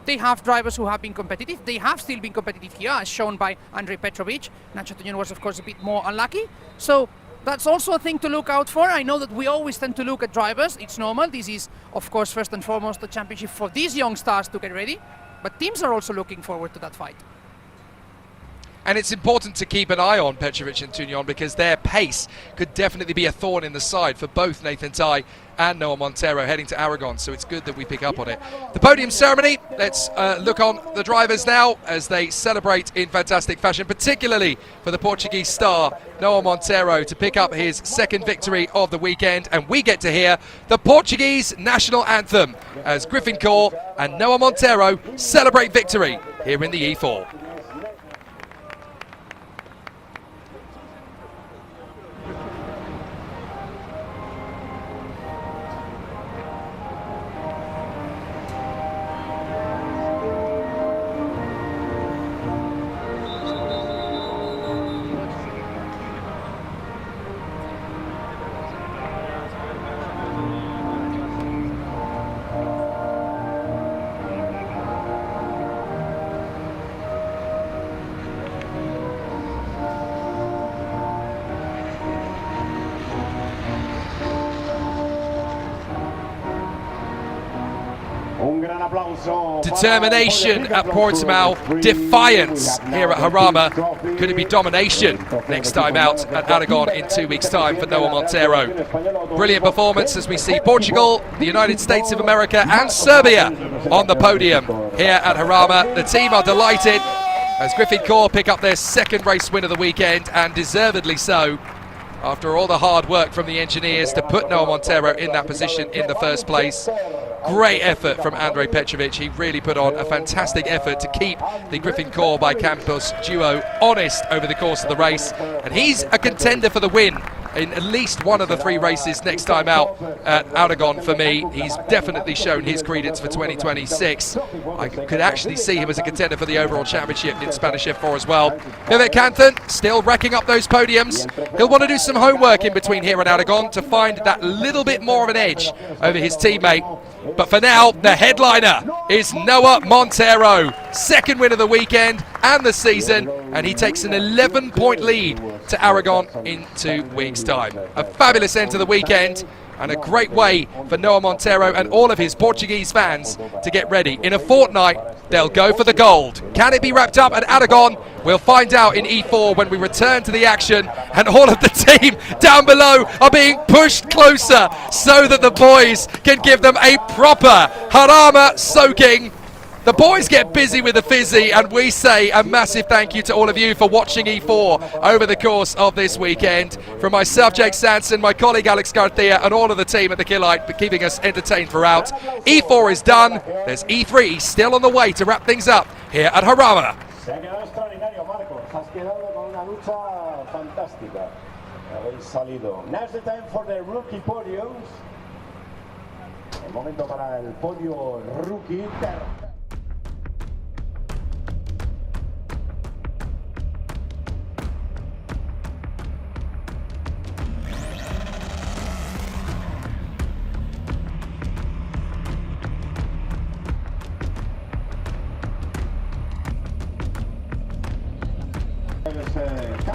They have drivers who have been competitive. They have still been competitive here, as shown by Andrei Petrovic. Nacho Tuñón was, of course, a bit more unlucky. So that's also a thing to look out for. I know that we always tend to look at drivers. It's normal. This is, of course, first and foremost, the championship for these young stars to get ready. But teams are also looking forward to that fight. And it's important to keep an eye on Petrovic and Tuñón, because their pace could definitely be a thorn in the side for both Nathan Tai and Noah Montero heading to Aragon, so it's good that we pick up on it. The podium ceremony, let's look on the drivers now as they celebrate in fantastic fashion, particularly for the Portuguese star Noah Montero to pick up his second victory of the weekend, and we get to hear the Portuguese national anthem as Griffin Corps and Noah Montero celebrate victory here in the E4. Determination at Portimao, defiance here at Jarama. Could it be domination next time out at Aragon in 2 weeks' time for Noah Montero? Brilliant performance as we see Portugal, the United States of America and Serbia on the podium here at Jarama. The team are delighted as Griffin Corps pick up their second race win of the weekend, and deservedly so, after all the hard work from the engineers to put Noah Montero in that position in the first place. Great effort from Andrei Petrovic. He really put on a fantastic effort to keep the Griffin Corps by Campos duo honest over the course of the race, and he's a contender for the win in at least one of the 3 races next time out at Aragon for me. He's definitely shown his credence for 2026. I could actually see him as a contender for the overall championship in Spanish F4 as well. Vivek Canthan still racking up those podiums. He'll want to do some homework in between here at Aragon to find that little bit more of an edge over his teammate. But for now, the headliner is Noah Montero. Second win of the weekend and the season, and he takes an 11-point lead to Aragon in 2 weeks' time. A fabulous end to the weekend, and a great way for Noah Montero and all of his Portuguese fans to get ready. In a fortnight, they'll go for the gold. Can it be wrapped up at Aragon? We'll find out in E4 when we return to the action, and all of the team down below are being pushed closer so that the boys can give them a proper Jarama soaking. The boys get busy with the fizzy, and we say a massive thank you to all of you for watching E4 over the course of this weekend. From myself, Jake Sanson, my colleague Alex Garcia, and all of the team at the Killite for keeping us entertained throughout. E4 is done. There's E3 still on the way to wrap things up here at Jarama. Se ha quedado extraordinario, Marcos. Has quedado con una lucha fantástica. Habéis salido. Now's the time for the rookie podiums. El momento para el podio rookie. pues